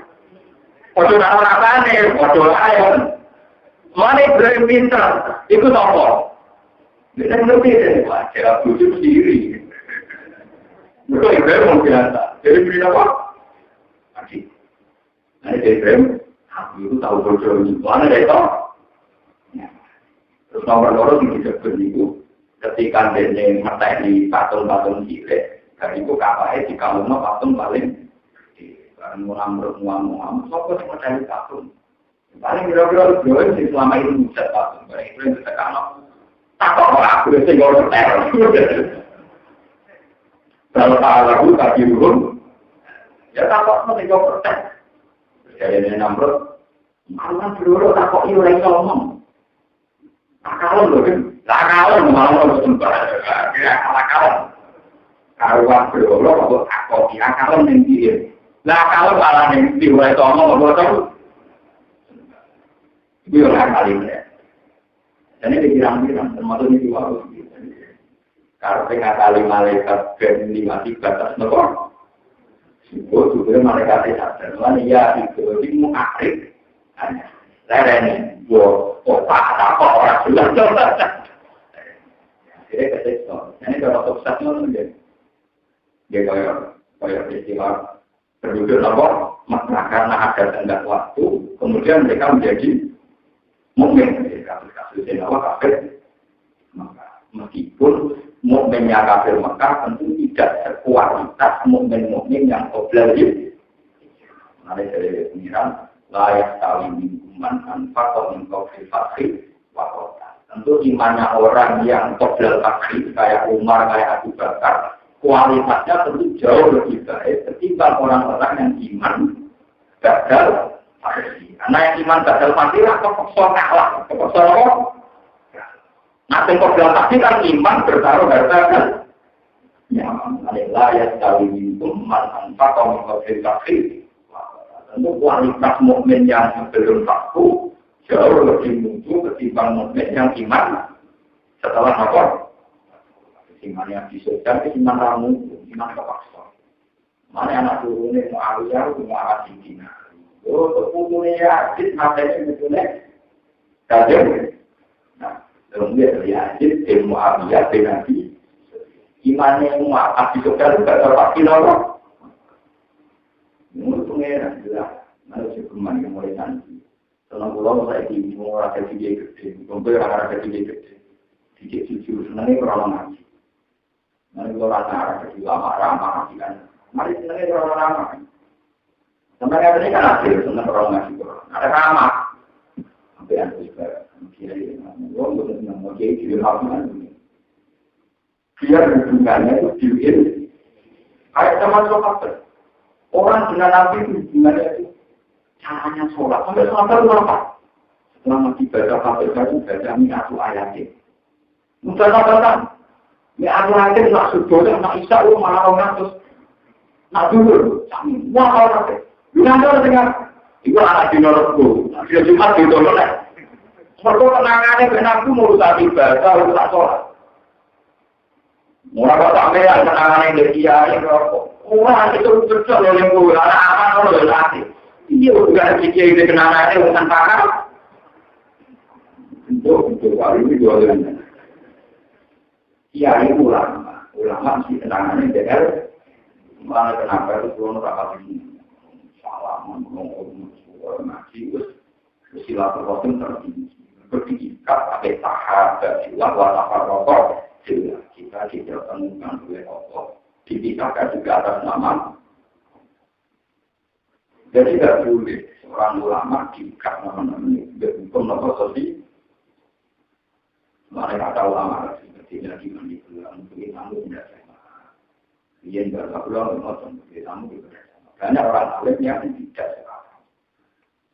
[SPEAKER 1] Betul apa nih? Betul ayam. Mana Ibrahim pintar? Itu apa? Kita ngerti deh, pak. Jawab bujur sendiri. Betul Ibrahim mau biasa. Jadi beri apa? Aji. Nah Ibrahim, aku itu tahu bujur ini. Mana dia tahu? Terus nomor-nomor yang disebut itu ketika dia mata di patung-patung cilik, dari itu kapalnya di kalungnya patung paling barang muam-muam, sopo semua dari patung. Paling kira-kira beliau sih selama ini muncul patung, barang itu yang ditekan takut orang aku sih orang teror. Kalau lagu kaki burung, ya takut nanti kau protes. Jadi nomor, malah dulu takut ilai ngomong. Akalan loh kan, akalan malah harus sembah, kira akalan. Karuan berolok, aku takut, akalan yang dia. Lah akalan malah yang diwai ngomong, aku tahu. Itu yang kali ini. Jadi dikirang-kirang, termasuk ini juga. Kalau tengah kali malaikat dan lima batas nekor, itu juga malaikat tidak terlalu ya itu mau akhir. Saya ini buat otak apa orang sudah coba. Jadi kesektor. Ini kalau sukses itu dia kayak istilah berduduk apa? Maka karena ada tenggat waktu, kemudian mereka menjadi mukmin. Kasus-kasus apa kafir? Maka meskipun mukminnya kafir Mekah tentu tidak sekualitas mukmin-mukmin yang obligasi. Nanti dari pengiran layak saling minuman anfaqah min qabil fakir wakota. Tentu imannya orang yang qoblal fakir kayak Umar, kayak Abu Bakar, kualitasnya tentu jauh lebih baik ketimbang orang-orang yang iman gagal fakir. Karena yang iman gagal fakir kepeksa kalah, kepeksa apa? Nanti qoblal fakir kan iman bertaruh harta kan? Ya, layak saling minuman anfaqah min qabil fakir. Tentu kualitas mukmin yang sebelum waktu jauh lebih muncul ketimbang mukmin yang iman setelah apa? Iman yang disodar, iman ramu, iman kepaksa. Mana anak turunnya mau Aliyah, mau Aladina. Oh, keputusannya Yazid, matanya betulnya kajian. Nah, terus dia Yazid, ilmu Aliyah, Nabi. Imannya mau apa disodar juga terpaksa Allah. Menurut pengeran jelas, harus hukuman yang mulai nanti. Selama pulau saya di mau rasa tinggi gede, kumpul rasa tinggi gede, tinggi jujur. Sebenarnya orang ngaji. Nanti kalau rasa tinggi lama ramah kan. Mari sebenarnya orang ramah. Sebenarnya ini kan hasil sebenarnya orang ngaji orang. Ada ramah. Sampai yang juga kira ini, orang betul betul mau jadi apa kan? Biar hubungannya itu diuil. Kayak zaman sahabat. Orang dengan Nabi itu gimana itu? Caranya sholat. Sampai sholat itu apa? Selama ibadah kafir baru baca mi'atu ayatin. Mudah sahabatan. Mi'atu ayatin nak subuh, nak isya, malah orang terus. Nak dulu. Wah, orang kafir. Dengan orang dengar. Itu anak di Norotku. Dia Jumat di Norotku. Mereka kenangannya dengan aku urusan ibadah, urusan sholat. Murah kok sampai yang kenangannya dari kiai rokok. Orang itu betul oleh gue, anak-anak oleh laki. Iya, bukan kiai itu kenangannya urusan pakar. Untuk kali ini dua kali. Kiai ulama sih kenangannya DR. Malah kenapa itu turun rapat ini? Salah, ngomong ngaji, silaturahim tertinggi. Berdikat pakai tahap dan silat watafar rokok. Kita tidak temukan oleh Allah. Dipisahkan juga atas nama. Jadi tidak boleh seorang ulama diikat nama-nama berhukum nama sosial. Mereka ada ulama tidak dimandi pulang, begitu tamu tidak sama. Dia tidak pulang, begitu tamu tidak sama. Banyak orang alim yang tidak sekarang.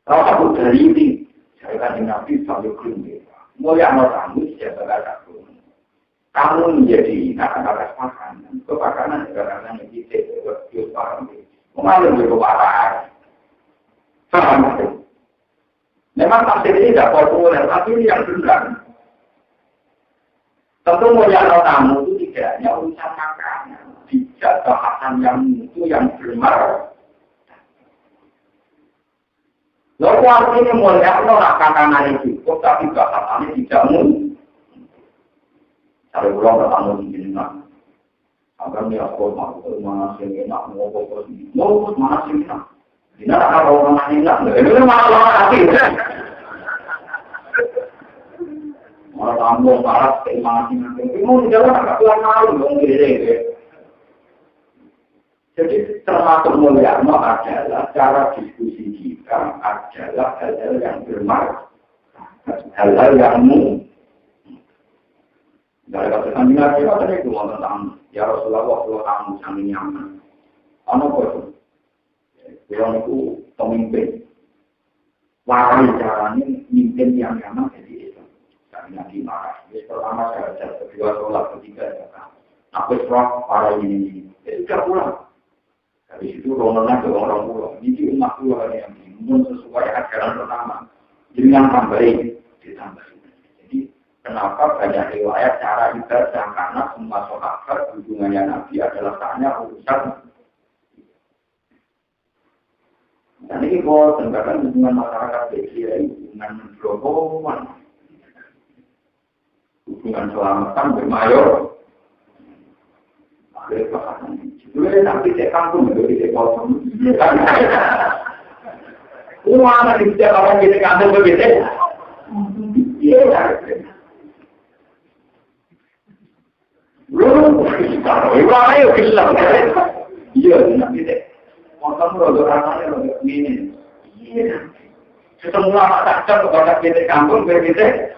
[SPEAKER 1] Kalau aku dari ini, saya kan Nabi selalu keluar. Mau yang mau tamu siapa ada pun. Kamu menjadi anak-anak makanan, kepakanan negara yang kita berjual paham. Mengalir berkeparaan. Paham itu. Memang tafsir ini tidak populer, tapi ini yang benar. Tentu mulia tamu itu tidak hanya urusan makanan, tidak bahasan yang itu yang bermar. Lalu artinya mulia makanan itu cukup, tapi bahasannya tidak mungkin. Kalau pulang tamu di sini nak, agar dia mau mana sih nak mau fokus mana sih nak. Ini nak kalau mana sih nak, ini malah hati. Malah tamu malah mana sih nak. Ini mau jalan agak pulang malu dong gini. Jadi termasuk mulia adalah cara diskusi kita adalah hal-hal yang bermakna, hal-hal yang dari kata Nabi ada itu tentang ya Rasulullah kalau kamu sangat nyaman, anak itu, orang itu pemimpin, warai caranya mimpin yang nyaman jadi itu. Karena Nabi marah, pertama saya kedua sholat ketiga ya. Aku serah para ini, tidak pulang. Dari situ rombongan ke orang pulang, ini umat pulang yang mungkin sesuai ajaran pertama, dengan tambahin ditambahin. Kenapa banyak riwayat cara ibadah karena semua sahabat hubungannya Nabi adalah tanya urusan. Dan ini kalau tentang hubungan masyarakat kecil, hubungan berhubungan, hubungan selamatan bermayor. Sebenarnya Nabi cek kampung itu di kosong. Uang di setiap orang kita kampung begitu. Iya. Belum, ayo bilang, iya, nanti deh. Motor rodorannya rodo ini, iya. Semua anak kacau kepada kita kampung begitu.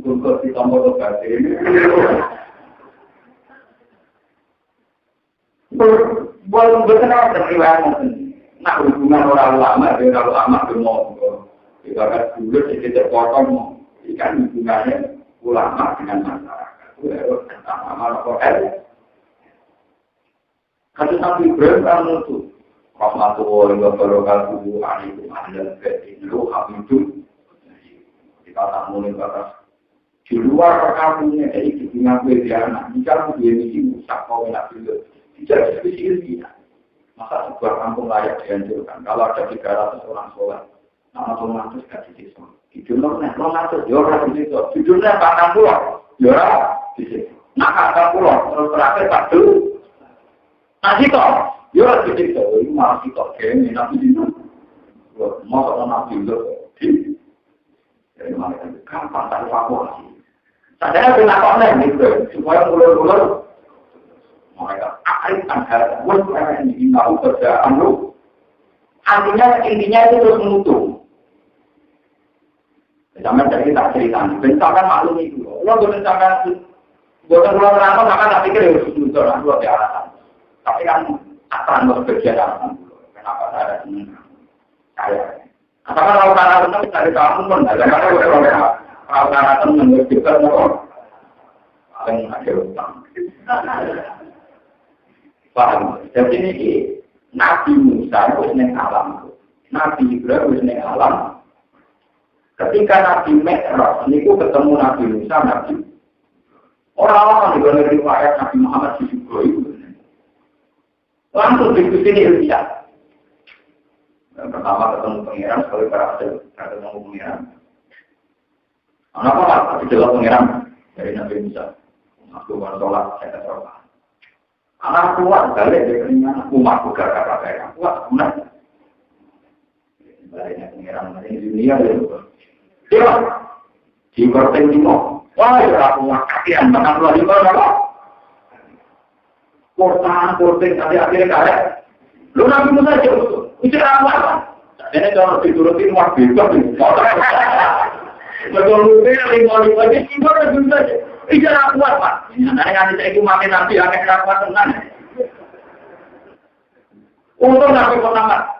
[SPEAKER 1] Untuk kita mau berarti ini. Belum benar terlihat nak hubungan orang lama dengan ulama bermohon. Ibarat dulu sedikit potong, ikan hubungannya. Ulama dengan masyarakat itu harus sama Al-Quran. Kata Nabi Ibrahim kan itu rahmatullahi wa barakatuhu alaikum ahlal baiti lu hamidun. Kita tak mulai batas di luar kampungnya jadi hubungan dia anak. Jika dia misi musak kau nak dulu tidak spesial dia. Masa sebuah kampung layak dihancurkan. Kalau ada 300 orang sholat, nama Tuhan itu tidak disiswa. Judulnya, lo ngatur, jorah di situ. Judulnya Pak Pulau, jorah di situ. Nah, Pak Pulau, terus terakhir Pak Dulu. Nah, situ, jorah di situ. Ini malah situ, kayaknya Nabi itu. Mau kalau Nabi itu, jadi mereka gampang tak evakuasi. Sadar kenapa gitu, supaya mulur-mulur. Mereka akan hal, bukan ini tahu kerjaan lu. Artinya intinya itu terus menutup. Zaman dari tak cerita, bentakan maklum itu. Lo bentakan Bukan pulau terang, maka tak pikir ya sudah lah dua alasan. Tapi kan akan berbeda alasan. Kenapa saya ada senang? Saya. Apakah kalau cara senang dari kamu pun ada kalau cara senang juga nopo. Paling ada utang. Paham? Jadi ini Nabi Musa itu senang alam. Nabi Ibrahim itu senang alam. Ketika Nabi Mi'raj niku ketemu Nabi Musa, Nabi orang-orang di dalam riwayat Nabi Muhammad di Ibrahim langsung diskusi ini ilmiah. Pertama ketemu pangeran, sekali berhasil ketemu pangeran. Kenapa di dalam pangeran dari Nabi Musa? Aku sholat, saya sholat. Anak kuat, balik dari keringan, umat juga kata-kata kuat, benar. Baliknya pangeran ini dunia itu. Dia di Korten Timur. Wah, ya aku makakian makan luar di mana? Korten akhirnya kaya. Lu Nabi Musa aja bicara apa? Jadi kalau diturutin wah bebas. Betul betul lima aja gimana juga? Bicara kuat Pak. Nah, yang saya itu makin Nabi akan kuat tenang. Untung Nabi pertama.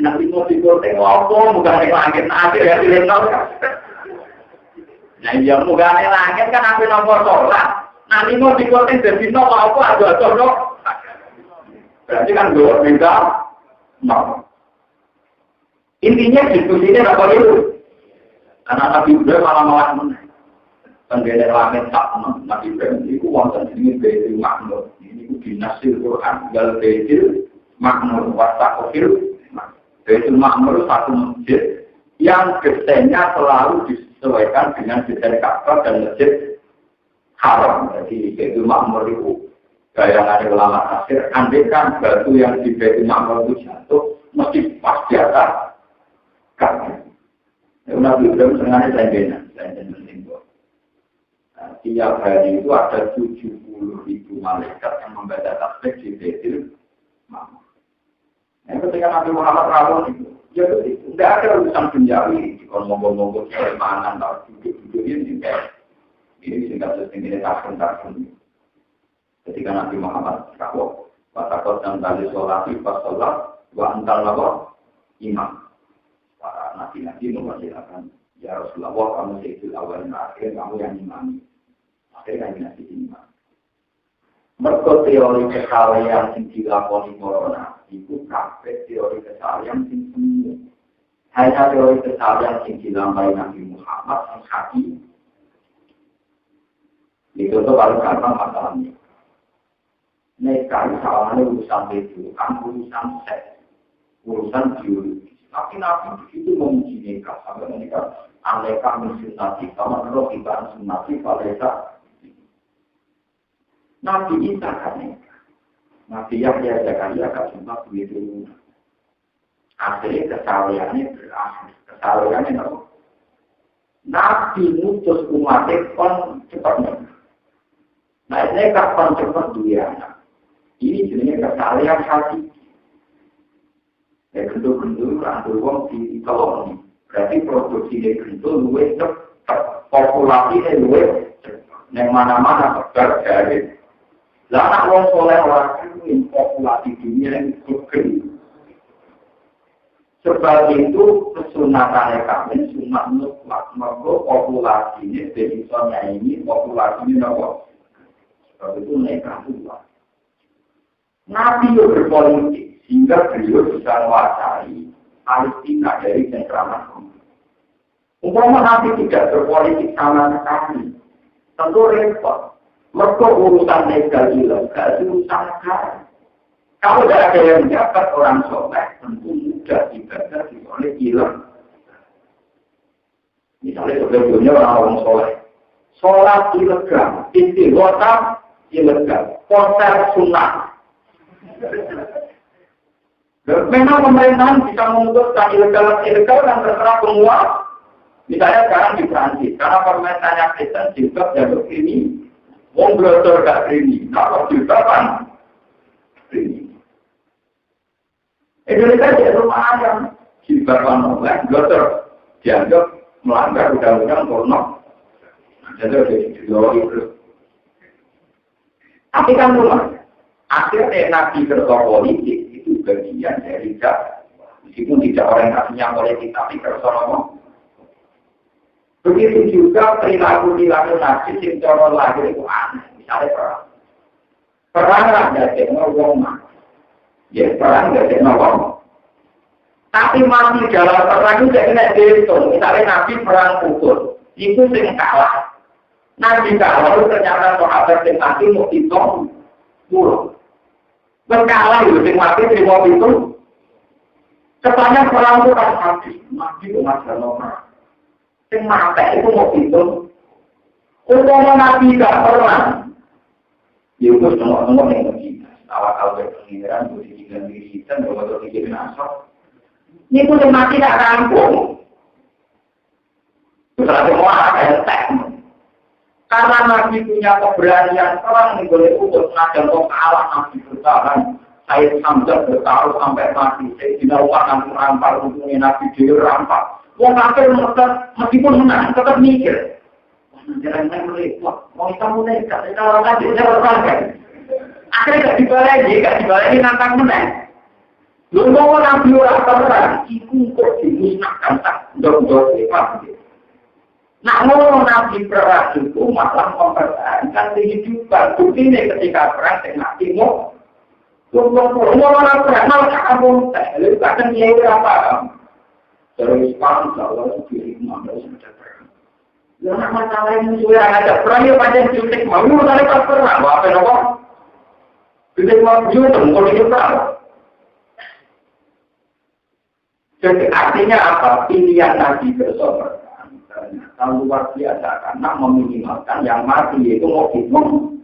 [SPEAKER 1] Nabi mau digoreng apa, bukan langit akhir ya dilengkap. Nah iya bukan langit kan api nomor sholat. Nanti mau digoreng jadi nomor apa ada dok. Berarti kan dua beda. No. Intinya diskusinya apa itu? Karena Nabi Ibrahim malah menang. Penggede langit tak Nabi Ibrahim itu wonten ini beda makmur. Ini itu dinasil Quran gal beda makmur wasakofil. Baitul Ma'mur satu masjid yang desainnya selalu disesuaikan dengan desain Ka'bah dan masjid Haram. Jadi Baitul Ma'mur itu bayangan ulama tafsir, andaikan batu yang di Baitul Ma'mur itu jatuh mesti pas di atas Ka'bah. Nabi Ibrahim sengaja lain-lain simbol. Tiap hari itu ada 70.000 malaikat yang membaca tasbih di Baitul Ma'mur. Ketika Nabi Muhammad rawon itu, ya begitu. Tidak ada urusan penjari. Kalau ngomong-ngomong soal pangan, atau duduk-duduk ini singkat sesingkirnya takun-takun. Ketika Nabi Muhammad rawon, watakot dan tali sholat, pas sholat, wa antar lawat, imam. Para nabi-nabi mempersilakan, ya Rasulullah, kamu seitul awal dan akhir, kamu yang imami. Akhirnya nabi imam. Mereka teori kesalahan yang dilakoni corona itu kabeh teori kesalahan yang semu. Hanya teori kesalahan yang dilampaui Nabi Muhammad yang hati. Itu tuh paling gampang masalahnya. Nekari salahnya urusan itu, kan urusan seks, urusan biologi. Tapi Nabi itu memuji nikah sampai menikah. Aneka mensunati, sama terus ibarat sunati pada Nabi Isa kan Nabi Yahya Zakaria kan sempat begitu. Akhirnya kesalahannya berakhir. Kesalahannya apa? Nabi mutus umatnya kon cepatnya. Nah ini kapan cepat dia anak. Ini jenisnya kesalahan hati. Ya bentuk-bentuk rantul wong di koloni. Berarti produksi dari bentuk luwes cepat. Populasinya luwes cepat. Yang mana-mana tegar dari anak wong soleh orang itu populasi dunia yang bergeni. Sebab itu kesunatannya kami sunat mutlak. Maka populasinya berisonnya ini populasinya apa? Sebab itu mereka luar. Nabi itu berpolitik sehingga beliau bisa menguasai Palestina dari cengkraman. Umpama Nabi tidak berpolitik sama sekali, tentu repot. Mereka urusan legal ilegal, urusan negara. Kalau tidak ada yang menjabat orang soleh, tentu mudah ibadah oleh ilegal. Misalnya sebelumnya orang soleh. Sholat ilegal, istighosah ilegal, konser sunnah. Memang pemerintahan bisa memutuskan ilegal dan terserah semua. Misalnya sekarang di Prancis, karena pemerintahannya Kristen juga jatuh ini. Wong blotor gak ini, kalau juga kan ini. Indonesia jadi rumah ayam, juga kan oleh blotor dianggap melanggar undang-undang porno. Jadi itu. Tapi kan rumah. Akhirnya Nabi kerja politik itu bagian dari dakwah. Meskipun tidak orientasinya politik, tapi kerja ngomong. Begitu juga perilaku Nabi yang cara lahir itu aneh. Misalnya perang. Perang ada ngomong. Ya perang ada ngomong. Tapi masih dalam perang itu tidak dihitung. Misalnya Nabi perang Uhud. Itu yang kalah. Nabi kalah ternyata sahabat yang mati mau hitung. Pulau. Berkala itu, yang mati terima itu. Kesannya perang itu kan mati itu masih nomor. Yang mati itu mau hitung. Untuk Nabi tidak pernah. Ya itu semua yang begini. Awal-awal berpengiran, berdidikan diri kita, berbentuk pikirin asal. Ini pun yang mati tidak rampung. Itu salah semua ada yang karena Nabi punya keberanian perang yang boleh untuk mengajar kalah Nabi bertahan. Saya sampai bertaruh sampai mati. Saya tidak akan merampar untungnya Nabi dia rampak. Wong kafir meskipun menang tetap mikir. Jangan merepot. Mau kita mulai kita orang aja jangan berangkat. Akhirnya gak dibalik nantang menang. Lu mau Nabi orang perang, ikut kok dimusnahkan tak dok apa? Nah, ngomong Nabi perang itu masalah mempertahankan kehidupan. Bukti ini ketika perang dengan timur. Ngomong orang perang, malah kamu lalu kadang dia apa? Terus perang, kalau diri mana sudah perang. Lalu masalah ini sudah ada perang, ya panjang jutek. Mau tadi pas perang, apa nopo? Jutek mau jutek, mau hidup perang. Jadi artinya apa? Pilihan Nabi bersobat. Ternyata luar biasa karena meminimalkan yang mati itu mau hitung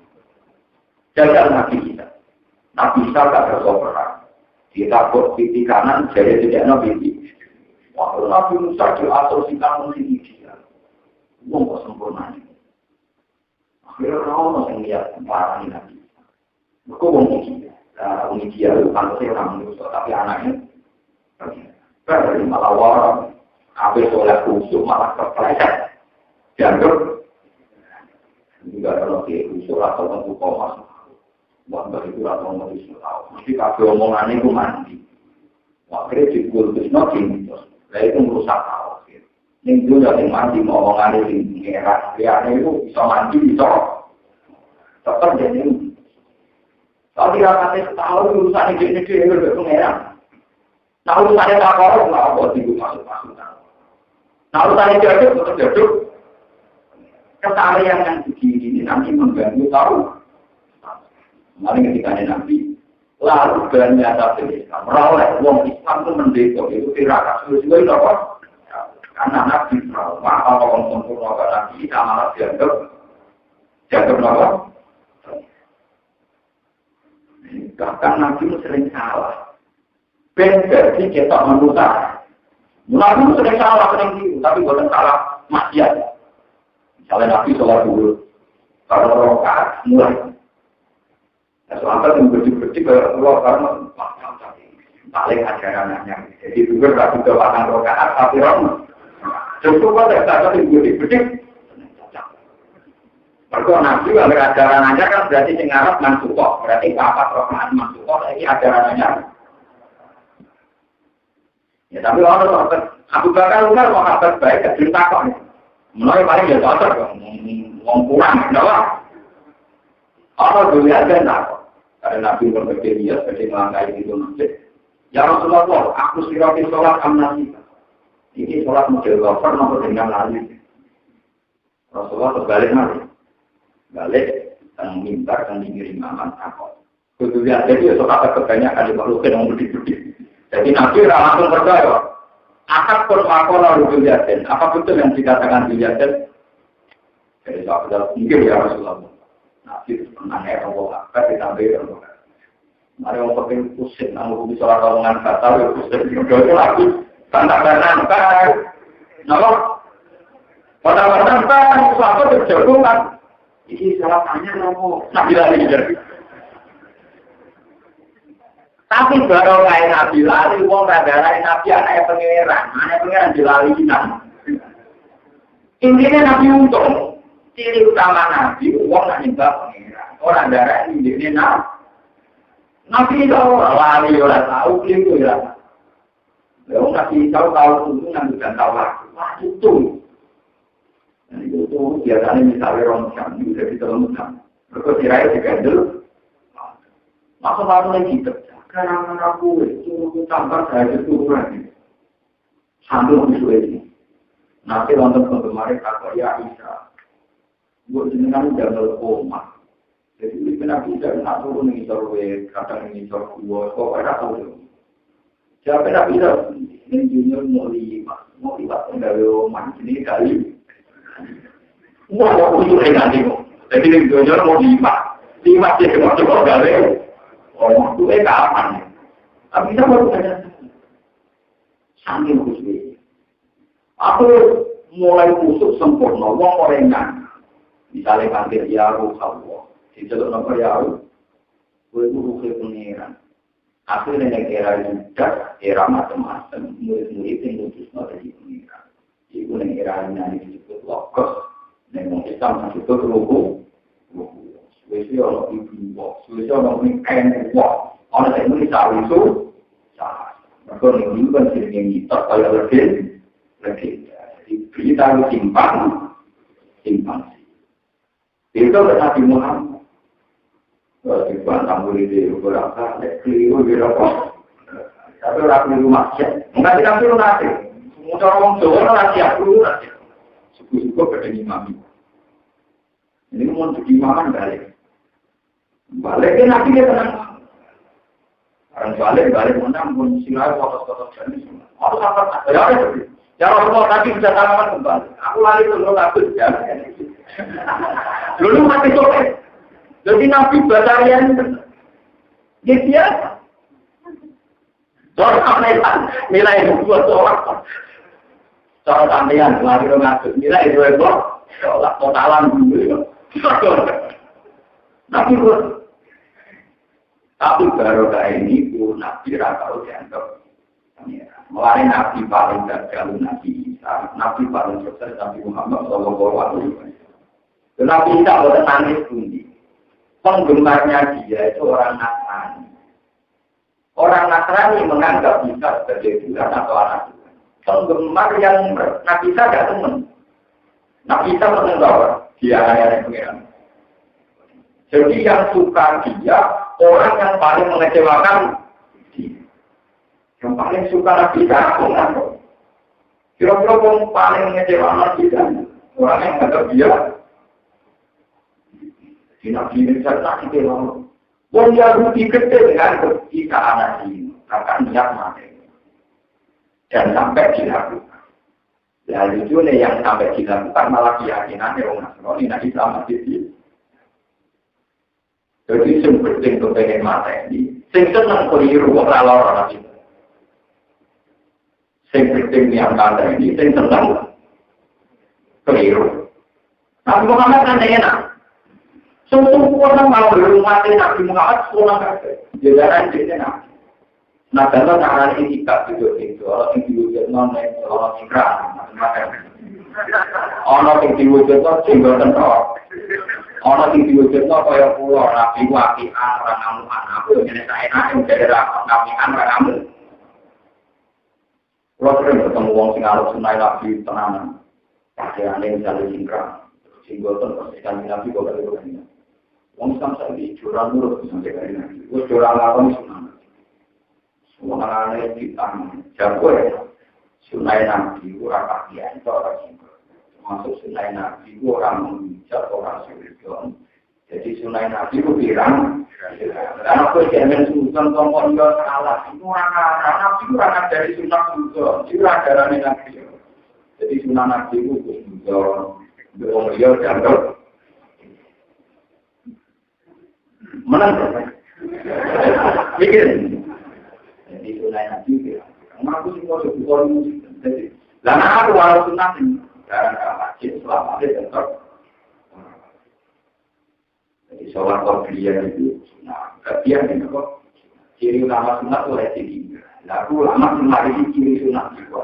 [SPEAKER 1] jaga Nabi kita. Nabi kita tak bersoperang. Kita buat pipi kanan jadi tidak Nabi. Waktu Nabi Musa diasosikan musik dia. Mau sempurna ini. Akhirnya orang yang lihat parah Nabi. Mereka wong dia bukan orang Musa tapi anaknya. Dari malah warang. Apa soleh khusyuk malah terpeleset. Dianggap juga kalau dia khusyuk atau tentu komas. Buat begitu atau mau tahu. Mesti kabeh omongannya itu mandi. Akhirnya dikul-kul noking. Nah itu merusak tahu. Ini juga yang mandi omongannya di era liarnya itu bisa mandi bisa. Tetap jadi. Kalau tidak kasih tahu urusan ini dia itu pengeran. Nah urusannya tak korup nggak apa sih masuk-masuk. Nah, urusan jaduk, tetap jaduk. Kesalahan yang begini ini nanti mengganggu tahu. Mari ketika Nabi, lalu banyak satu Islam. Meroleh, wong Islam itu mendekor, itu tirakat. Sudah itu apa? Karena Nabi trauma, kalau orang sempurna ke Nabi, kita malah jaduk. Jaduk apa? Bahkan Nabi itu sering salah. Benar, kita menutar. Nabi sering salah, sering diri, tapi bukan salah maksiat. Misalnya Nabi sholat dulu, kalau rokaat mulai. Ya selama itu berdik-berdik keluar karena balik ajarannya. Jadi juga Nabi kewatan rokaat, tapi orang. Justru pada saat itu berdik-berdik. Mereka Nabi kalau ajarannya kan berarti Arab mansukah, berarti apa rokaat mansukah, ini ajarannya. Ya tapi orang Abu Bakar Umar mau kabar baik ke cerita kok. Mulai paling ya cocok ngomong kurang, kenapa? Orang dulu ada nak. Karena Nabi berpikir dia seperti melangkai itu masjid. Ya Rasulullah, aku sirapi sholat amnasi. Ini sholat model gofar nomor dengan lain. Rasulullah terbalik nanti. Balik dan minta dan dikirim aman takut. Kemudian jadi sholat kebanyakan diperlukan yang berdiri-berdiri. Jadi Nabi langsung percaya. Akad pun makola rukun yasin. Apa betul yang dikatakan di yasin? Jadi sahabat mungkin ya Rasulullah. Nabi pernah ngomong apa ditambah ngomong. Mari orang penting pusing. Namun bisa omongan kata ya pusing. Itu lagi tanda-tanda kan. Nama pada-pada kan sahabat berjagungan. Ini salah tanya ngomong. Nabi lagi jadi. Tapi baru kayak Nabi lali, wong radarain Nabi anaknya pangeran dilalinan. Intinya Nabi untung, ciri utama Nabi, wong nak nyembah pangeran. orang darah ini Nabi tahu lari orang tahu itu ya. Kalau Nabi tahu itu nanti dan tahu lagi itu. Dan itu biasanya misalnya orang kami dari dalam kami. Berkira digandel. Masa baru lagi kerja. Karena aku itu tambah saya itu lagi. Sambil musuh ini. Nanti nonton kemarin kakak ya bisa. Buat jenengan jangan koma. Jadi Nabi tidak nak turun ini sorwe, kadang ini sorwe, kok ada tahu. Siapa Nabi tidak ini junior mau libat dari rumah ini kali. Mau usul nanti kok. Jadi ini junior mau libat dia mau coba gawe. Oh, itu kapan? Tapi kita baru ada sambil khusus. Aku mulai khusus sempurna, wong orengan. Misalnya panggil Yaru Allah, di jalur nomor Yaru, gue guru ke pengiran. Akhirnya era juga, era macam-macam, murid-murid yang khusus dari pengiran. Ibu era yang disebut lokos, yang Islam disebut ruku. Suwesi orang ibu wak, suwesi orang ini kain wak. Orang yang ini sawi itu, salah. Maka ini kan sering yang kita kaya lebih. Jadi kita harus simpan sih. Itu Nabi Muhammad. Kalau dibantah murid itu berapa, keliru berapa. Tapi orang keliru maksiat. Enggak kita keliru nanti. Semua orang Jawa nanti aku nanti. Suku-suku pada imam. Ini mau jadi imaman balik. Baliknya nanti dia tenang. Orang balik menang pun silau foto-foto jadi semua. Aku sampai ya ada. Ya Rasulullah tadi bisa tanaman kembali. Aku lari dulu takut ya. Dulu mati sore. Jadi Nabi Batarian dia biasa. Soal nilai buat orang. Soal sampeyan lari ngatur nilai dua blok. Soal totalan dulu. Tapi baru ini pun Nabi Rakau dianggap mulai Nabi paling gagal Nabi Isa, Nabi paling sukses Nabi Muhammad Sallallahu Alaihi Wasallam. Nabi Isa boleh nangis pundi. Penggemarnya dia itu orang Nasrani. Orang Nasrani menganggap Isa sebagai Tuhan atau anak Tuhan. Penggemar yang Nabi Isa tidak teman. Nabi Isa menenggawa dia hanya pengiran. Jadi yang suka dia orang yang paling mengecewakan dia. Yang paling suka Nabi Isa menganggap. Kira-kira yang paling mengecewakan Nabi Isa orang yang menganggap dia. Di Nabi Isa tak dikira. Wong Yahudi gede dengan ketika anak ini akan niat mati. Dan sampai dilakukan. Lalu itu yang sampai dilakukan malah keyakinannya orang Nasrani Nabi Islam itu. Jadi sing penting untuk pengen mata ini, sing senang keliru orang Nabi. Sing penting yang kata ini, sing senang keliru. Nabi Muhammad kan enak. Semua orang mau berumati Nabi Muhammad sekolah kata. Jajaran dia enak. Nah, kalau nak ini kita itu, orang yang diwujud non-net, orang ikram, macam-macam. Orang yang diwujud non singgotan roh. Orang yang diwujud non kaya pulau, nabi wakian, orang amu-amu, jadi saya enak, jadi nabi-an, orang amu. Kalau sering bertemu orang Singaruk, sunai nabi, tenanan. Pakaiannya misalnya singgotan, persikan nabi, kok ada-ada. Orang Islam saya di curang dulu, sampai kali nabi. Terus curang apa nih sunai? Semua kita jago ya, sunai nabi orang pakaian itu orang singkong, termasuk sunai nabi orang menghijab orang singkong. Jadi sunai nabi itu pirang, karena aku jangan sultan tombol juga salah. Itu orang nabi orang dari sunat sultan, itu ajaran nabi. Jadi sunat nabi itu sultan, beliau jago. Menang, mikir. Jadi itu lain lagi ya. Aku sih mau sebuah musik. Jadi, lama aku walau sunat ini, karena masjid selama ini tetap. Jadi sholat korbian itu sunat. Kebian itu kok ciri utama sunat itu oleh ciri. Lalu lama sunat ini ciri sunat juga.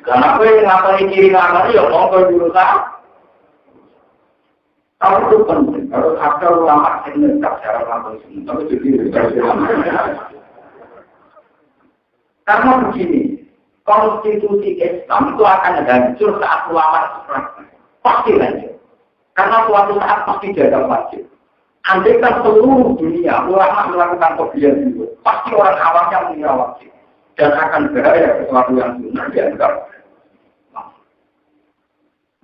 [SPEAKER 1] Dan aku yang ngapain ciri utama ya mau ke dulu tak? Kalau itu penting, harus ada ulama yang menetap secara langsung. Tapi jadi karena begini, konstitusi Islam itu akan hancur saat ulama itu pasti hancur. Karena suatu saat pasti jaga wajib. Andai kan seluruh dunia ulama melakukan kebiasaan itu, pasti orang awamnya mengira wajib dan akan beraya sesuatu yang sunnah dianggap.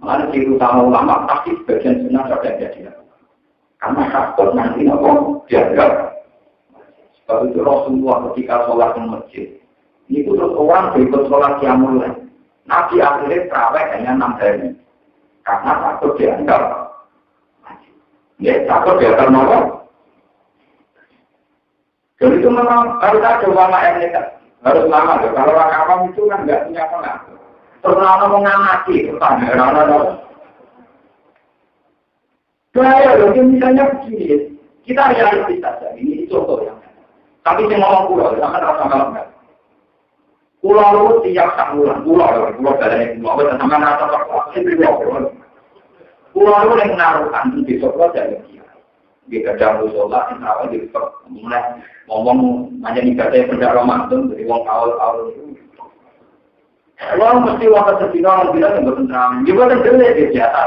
[SPEAKER 1] Malah ciri utama ulama pasti sebagian sunnah sudah jadi. Karena takut nanti apa dianggap. Sebab itu Rasulullah ketika sholat di masjid, itu terus orang berikut sholat yang mulai. Nabi akhirnya terawih hanya 6 hari. Karena takut dianggap. Ya, takut dianggap apa? Jadi itu memang harus ada ulama yang nekat. Harus lama. Kalau orang awam itu kan nggak punya pengaruh. Terus orang mengamati orang-orang. Bahaya loh, misalnya begini. Kita realistis saja. Ini contoh yang. Tapi saya ngomong pulau, jangan rasa kalau enggak. Pulau itu tiap bulan, pulau dari pulau, sama rasa pulau. Pulau itu yang menaruhkan di sekolah jadi dia. Di kerja musola, di awal di mulai ngomong hanya dikatakan penjara Ramadan, jadi uang awal itu. Kalau mesti waktu sedina orang bilang yang bertentangan, juga kan jelek dia biasa.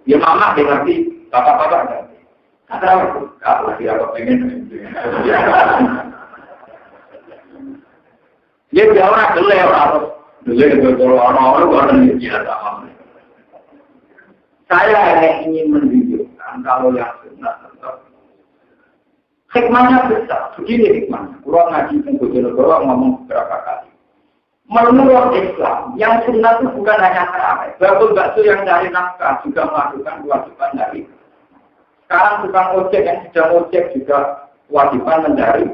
[SPEAKER 1] Ya mama dia ngerti, bapak-bapak ngerti. Kalau tidak pengen. Dia jawab jelek harus jelek kalau orang biasa. Saya hanya ingin menunjukkan kalau yang benar. Hikmahnya besar, begini hikmahnya. Kurang ngaji Bojonegoro ngomong beberapa kali. Menurut Islam, yang sunnah itu bukan hanya terawih. Bakul-bakso yang cari nafkah juga melakukan kewajiban dari. Sekarang tukang ojek yang sedang ojek juga kewajiban mencari.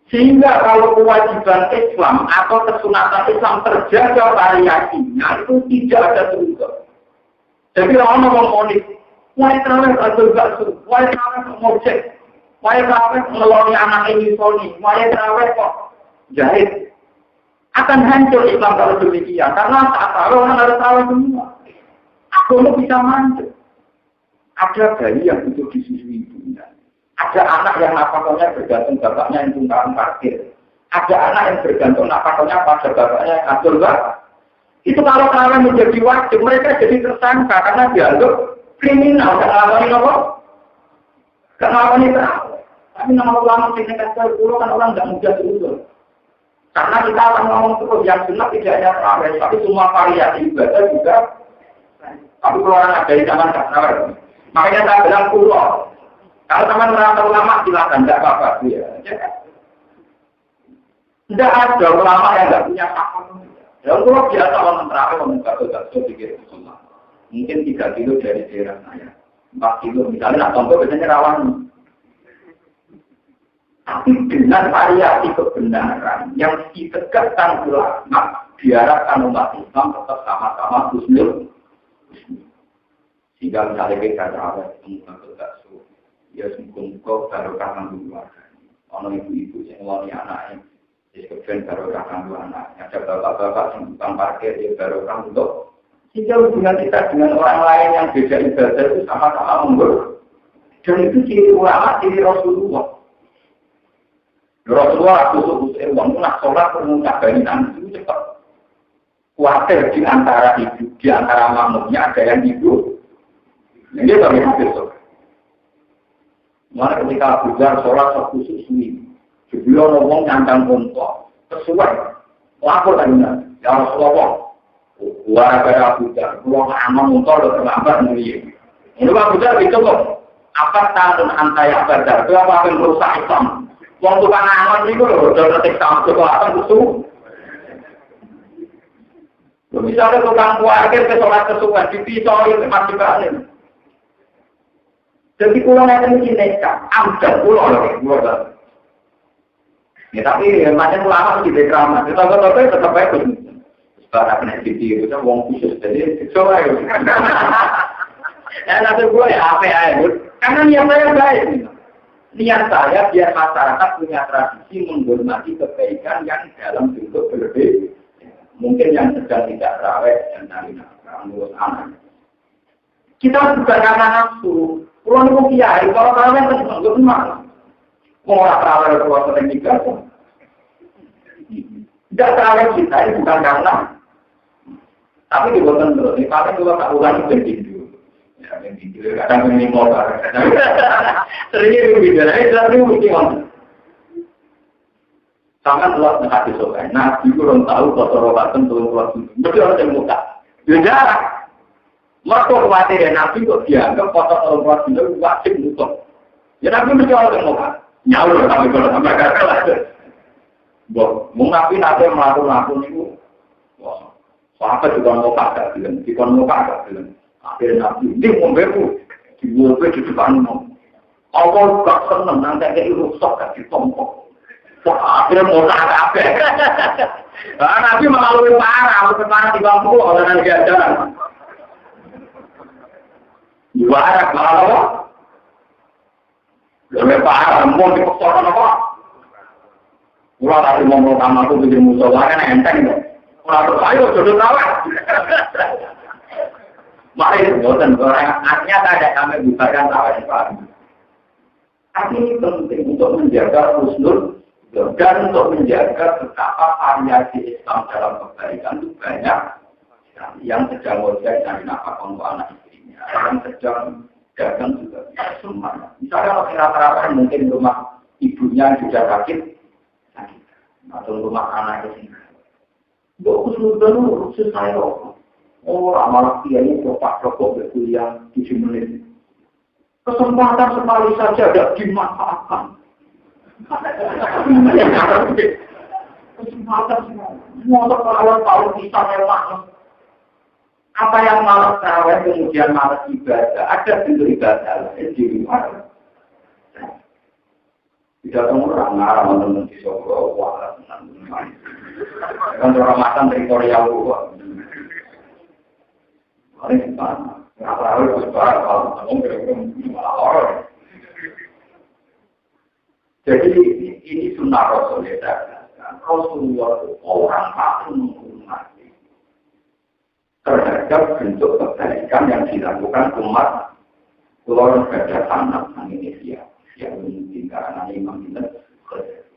[SPEAKER 1] Sehingga kalau kewajiban Islam atau kesunatan Islam terjaga variasinya itu tidak ada surga. Jadi orang ngomong monis, wahai terawih bakul-bakso, wahai terawih ojek, wahai terawih ngeloni anak ini soni, wahai terawih kok jahit. Akan hancur Islam kalau demikian. Karena saat orang harus tahu semua. Agama bisa hancur. Ada bayi yang butuh disusui ibunya. Ada anak yang nafkahnya bergantung bapaknya yang tunggang parkir. Ada anak yang bergantung nafkahnya pada bapaknya yang atur bapak. Itu kalau kalian menjadi wajib, mereka jadi tersangka karena dianggap kriminal. Kenapa ini apa? Kenapa ini terawih? Tapi nama ulama sini kata kan orang nggak mudah dulu. Karena kita akan ngomong terus yang sunnah tidak hanya terawih, tapi semua variasi ibadah juga. Tapi kalau orang ada di zaman kasar, makanya saya bilang pulau. Kalau teman merasa ulama silakan, tidak apa-apa. Tidak ada ulama yang tidak punya hak. Dan pulau biasa orang terawih, orang bakso pikir sunnah. Mungkin 3 kilo dari daerah saya, 4 kilo misalnya, atau biasanya rawan. Tapi dengan variasi kebenaran yang ditegakkan ulama, diharapkan umat Islam tetap sama-sama husnul. Sehingga misalnya kita terawih, ya sungguh-sungguh barokah kandung keluarga. Orang ibu-ibu yang ngeloni anaknya, jadi kemudian barokah kandung anaknya. Ada bapak-bapak yang tukang parkir, ya barokah untuk. Sehingga hubungan kita dengan orang lain yang beda ibadah itu sama-sama memburuk. Dan itu ciri ulama, ciri Rasulullah. Rasulullah khusus uang nak sholat mengucap barisan itu cepat. Khawatir di antara ibu, di antara makmumnya ada yang ibu. Ini bagaimana besok? Mana ketika bujar sholat khusus ini, beliau ngomong nyandang untuk sesuai. Lapor tadi ya Rasulullah. Luar pada bujar, pulang aman untuk terlambat mulia. Ini Pak Bujar itu kok. Apa tahun antaya badar? Itu apa yang merusak Islam? Wong tukang angon itu loh, udah ketik sama sekolah itu. Misalnya tukang kuarkir ke sholat kesukaan, dipisoi masih balik. Jadi pulau yang ini nekat, ambil pulau loh. Ya tapi macam ulama di drama, kita tetap baik. Sekarang kena ditiru, wong khusus jadi sesuai. Ya nanti gue ya apa ya, karena niat saya baik. Niat saya biar masyarakat punya tradisi menghormati kebaikan yang dalam bentuk berbeda. Mungkin yang sedang tidak terawih dan cari nafkah, ngurus anak. Kita bukan karena nafsu. Kalau nunggu kiai, kalau kalian pasti nggak benar. Mau orang terawih keluar sering juga. Tidak terawih kita ini bukan karena. Tapi dibuatkan terus. Ini paling juga tak ulangi begitu. Ya, begitu. Kadang ini mau seringnya begitu. Nah, itu sering begitu. Sangat luas dengan disokai. Nah, itu orang tahu kalau orang turun keluar sini. Betul orang yang muka. Jarang. Mereka khawatir ya Nabi kok dianggap kotor orang keluar sini wajib nutup. Ya Nabi mesti orang yang muka. Nyawa tapi kalau sampai gagal aja. Mau Nabi melakukan itu. Wah, sahabat juga mau kagak bilang. Jika mau kagak bilang. Akhirnya Nabi ini mau beku. Dibuat di depanmu. Awal gak seneng nanti kayak rusak gak ditompok. Wah, akhirnya mau apa? Nabi mengalami parah di bangku orang yang jalan. Juara kalau lebih parah, mau dipaksakan apa? Ulah tadi mau sama aku bikin musuh kan enteng dong. Ulah terus ayo jodoh kawan. Mari bosan orang artinya tak ada kami bubarkan tawaran pagi. Ini penting untuk menjaga husnul dan untuk menjaga betapa variasi Islam dalam kebaikan itu banyak yang sedang ngojek dari nafkah untuk anak istrinya, yang sedang dagang juga bisa semuanya. Misalnya kalau rata-rata mungkin rumah ibunya juga sakit, atau rumah anaknya sendiri. Bagus sudah urusan saya loh. Oh, malah dia ini bapak rokok berkuliah 7 menit. Kesempatan sekali saja tidak dimanfaatkan. Kesempatan semua terlalu tahu bisa mewah. Apa yang malas terawih kemudian malas ibadah, ada bentuk ibadah di luar. Tidak orang ngarang teman di Solo, wah, kan orang makan teritorial gua. Hari mana? Nggak tahu itu kalau orang. Jadi ini sunnah Rasulullah. Rasulullah orang paling menghormati terhadap bentuk kebaikan yang dilakukan umat keluar dari tanah Indonesia yang mungkin karena imam kita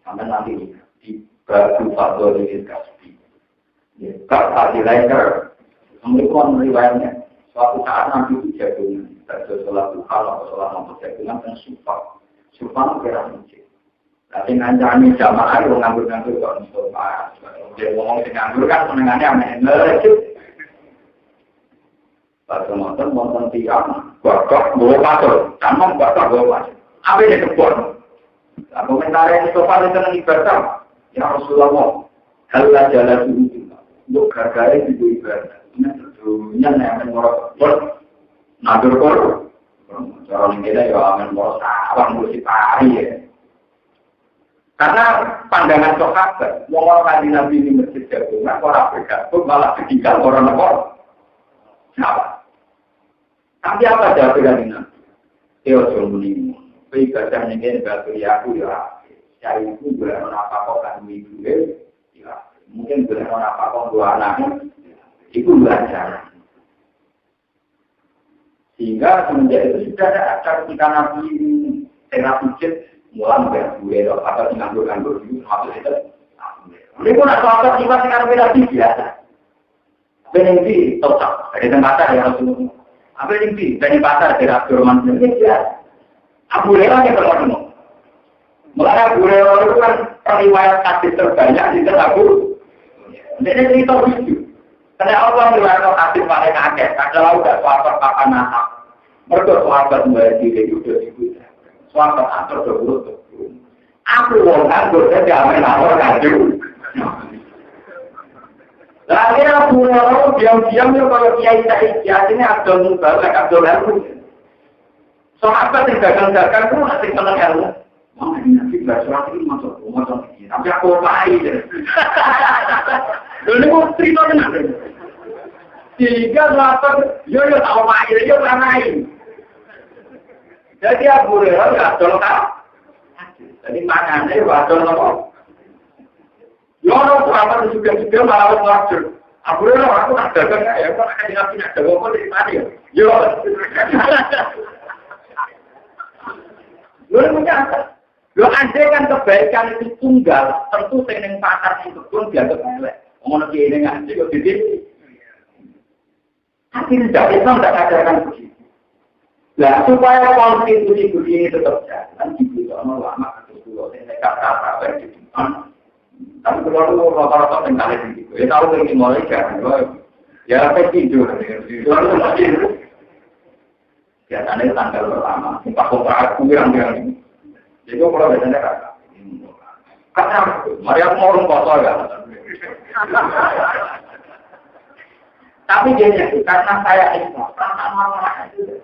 [SPEAKER 1] sampai nanti di batu fatwa di Kaspi. Kata dilengker, kemudian riwayatnya suatu saat nanti itu jagungan, terjadi sholat duha atau sholat malam jagungan dan supaya kira masjid. Tapi ngancani jamaah itu nganggur-nganggur kok Mustafa. Dia ngomong nganggur kan senengannya meneliti. Pada nonton tiang, bakal bawa pasal, sama bakal bawa pasal. Apa yang kebun? Komentarnya Mustafa itu senang ibadah. Ya Rasulullah, halah jalan dulu. Untuk garganya itu ibadah. Ini tentunya yang mengorok. Nadur kor. Cara kita ya aman mengorok sawang musik pari ya. Karena pandangan sahabat, orang tadi Nabi ini masjid jagungan, orang bergabung malah ditinggal orang nomor siapa? Tapi apa jawabannya Nabi? Teo jomuni, ibadah ini batu aku ya, cari itu bulan apa kok kan ibu ya, mungkin bulan apa kok dua anak, itu belajar. Sehingga semenjak itu sudah ada ketika Nabi terapi mulai berbuat atau nganggur-nganggur itu maksud itu. Ini pun ada apa sifat yang berbeda biasa. Apa yang di total dari tempat yang Rasulullah. Apa yang di dari pasar dari Abdurrahman sendiri biasa. Abu Hurairah yang berlaku. Mulai Abu Hurairah itu kan riwayat hadis terbanyak di Abu. Jadi cerita lucu. Karena Allah riwayat hadis paling akeh. Kalau udah sahabat papan nasab, mereka sahabat mulai diri udah dibuat. Suatu atur berurut. Aku mau nganggur saja menawar nganggur. Lagi aku mau diam-diam ya kalau kiai ini Abdul Mubarak, Abdul Harum. Sahabat yang dagang-dagang itu masih senang ilmu. Mama ini nanti nggak surat ini masuk ini. Tapi aku main. Ini mau cerita dengan. Tiga sahabat, yo tahu main, yo main. Jadi Abu Hurairah nggak adol kan? Jadi maknanya itu adol apa? Yono sahabat juga malah ngajur. Aku tak dagang ya, kok akan dikasih ada ngomong dari tadi ya. Yo. Lu punya lo andai kan kebaikan itu tunggal, tentu sing pasar itu pun dianggap elek. Ngono ki ini ngaji kok dadi. Akhirnya dari Islam tidak ajarkan begitu. Nah, supaya konstitusi begini tetap jalan, itu ulama itu dulu yang kata-kata di depan. Tapi kalau lu rata-rata tinggal di situ, ya tahu dari mulai jangan. Ya, saya tidur. Lalu masih biasanya tanggal pertama, Pak Kontrak kurang-kurang. Jadi kalau biasanya kata, mari aku mau kotor ya. Tapi dia karena saya Islam, karena malah itu.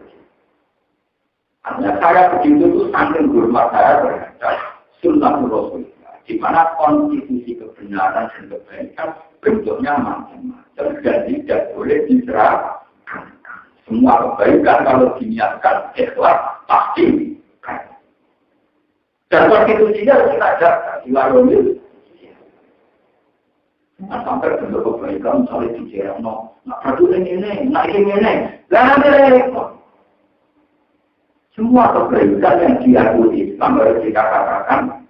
[SPEAKER 1] Artinya saya begitu itu saking hormat saya terhadap sunnah Rasulullah, di mana konstitusi kebenaran dan kebaikan bentuknya macam-macam dan tidak boleh diserahkan. Semua kebaikan kalau diniatkan ikhlas pasti. Dan konstitusinya kita jaga, dilalui. Nah, sampai bentuk kebaikan misalnya dijerah, nak peduli ini, nak ini. Lah, semua kebaikan yang diakui Islam harus dikatakan.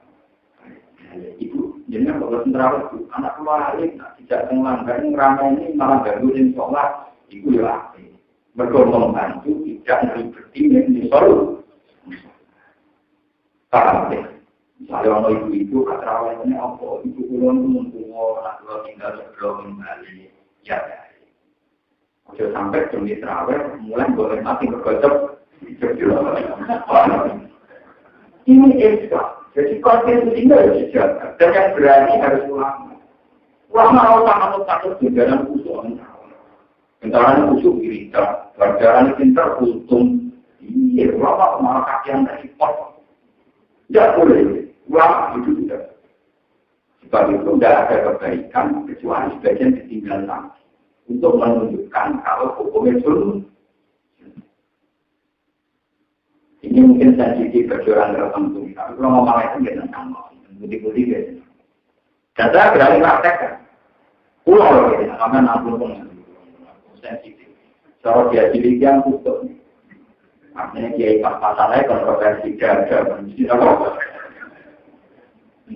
[SPEAKER 1] Itu, jadi kalau sentral itu, anak keluarin, tidak melanggar, ramai ini malah gangguin sholat, itu ya. Bergolong bantu, tidak melibatkan ini selalu. Paham ya? Misalnya orang ibu-ibu kata rawatnya apa? Ibu kulon itu mempunyai anak kulon tinggal sebelum kembali. Ya, sudah sampai jenis rawat mulai boleh mati bergocok. Ini Islam. Jadi konstitusi ini harus dijaga. Dan yang berani harus ulama. Ulama orang satu juga dalam usul. Bentaran usul wirita. Pelajaran pintar untung. Iya, ulama malah kakian dari pot. Tidak boleh. Ulama itu tidak. Sebab itu tidak ada kebaikan kecuali sebagian ketinggalan untuk menunjukkan kalau hukum itu ini mungkin sensitif kejuaraan tertentu. Tapi kalau ngomong itu tidak sama. Budi-budi gitu. Dan saya berani praktekkan. Pulau gitu. Karena 60 sensitif. Kalau dia cilik yang tutup. Artinya dia ikat masalahnya kontroversi gada.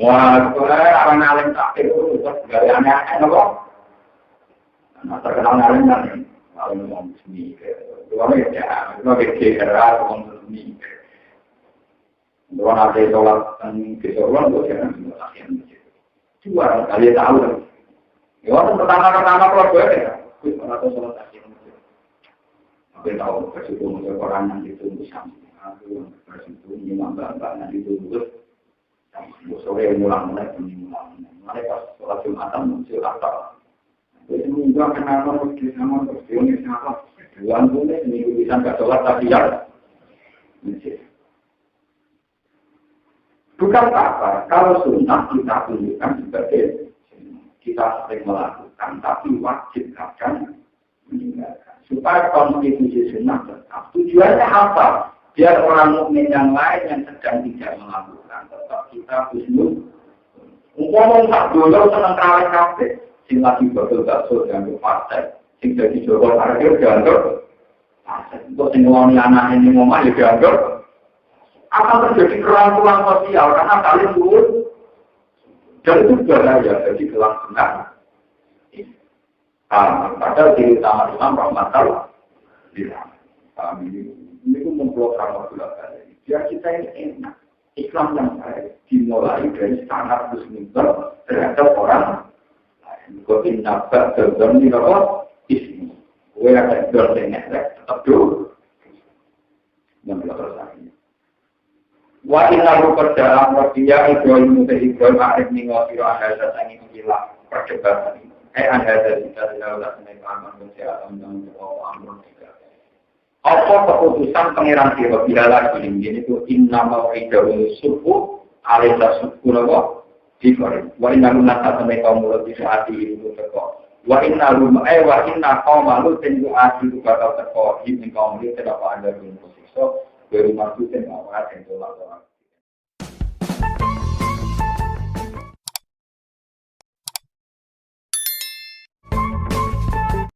[SPEAKER 1] Wah, orang alim tak itu gaya aneh-aneh kok. Nah, terkenal alim kan, alim ngomong seni. Dua ya, dua kecil keras ngomong seni. Dua nanti sholat dan kesoruan buat jangan latihan. Dua kali tahu kan. Ya, waktu pertama kalau gue ya, gue atau sholat latihan. Gue tahu bersyukur orang yang ditunggu sama. Aku bersyukur imam bapak yang ditunggu. Sore mulai pas sholat Jumatan muncul akal. Jadi juga kenapa mesti sama bersiul sama bulan boleh minggu bisa nggak sholat tapi ya. Bukan apa kalau sunnah kita tunjukkan sebagai kita sering melakukan tapi wajib akan meninggalkan supaya konstitusi sunnah tetap. Tujuannya apa? Biar orang mukmin yang lain yang sedang tidak melakukan tetap kita husnul. Ngomong tak dulu senang kawin kafe, sing lagi betul bakso dianggap partai, sing jadi jodoh parkir dianggap partai. Untuk sing ngomong anak ini ngomong ya dianggap akan terjadi kerangkulan sosial karena kalian turun dan itu bahaya jadi kelangsungan. Padahal di utama Islam rahmatal ini pun memblokir masalah ini. Biar kita ini enak. Islam yang baik dimulai dari sangat muslimah terhadap orang lain. Kau tidak berdorong di bawah Islam. Kau ada berdorong tetap dulu. Yang belakang. Wa inna perjalanan Rabbiyah Ibrahim Ibrahim Arif Ningwasiro Anda datang ini hilang perdebatan. Anda dari Allah Subhanahu wa taala dan Allah apa keputusan pangeran Dewa Bilala ini itu inna mau'idahum subuh alaihi subuh nawa difari wa inna lunata sampai kaum mulut di saat itu teko wa inna qauma lutin du'ati bakal teko di kaum mulut terdapat ada pun posisi baru masuk dan awal dan tolak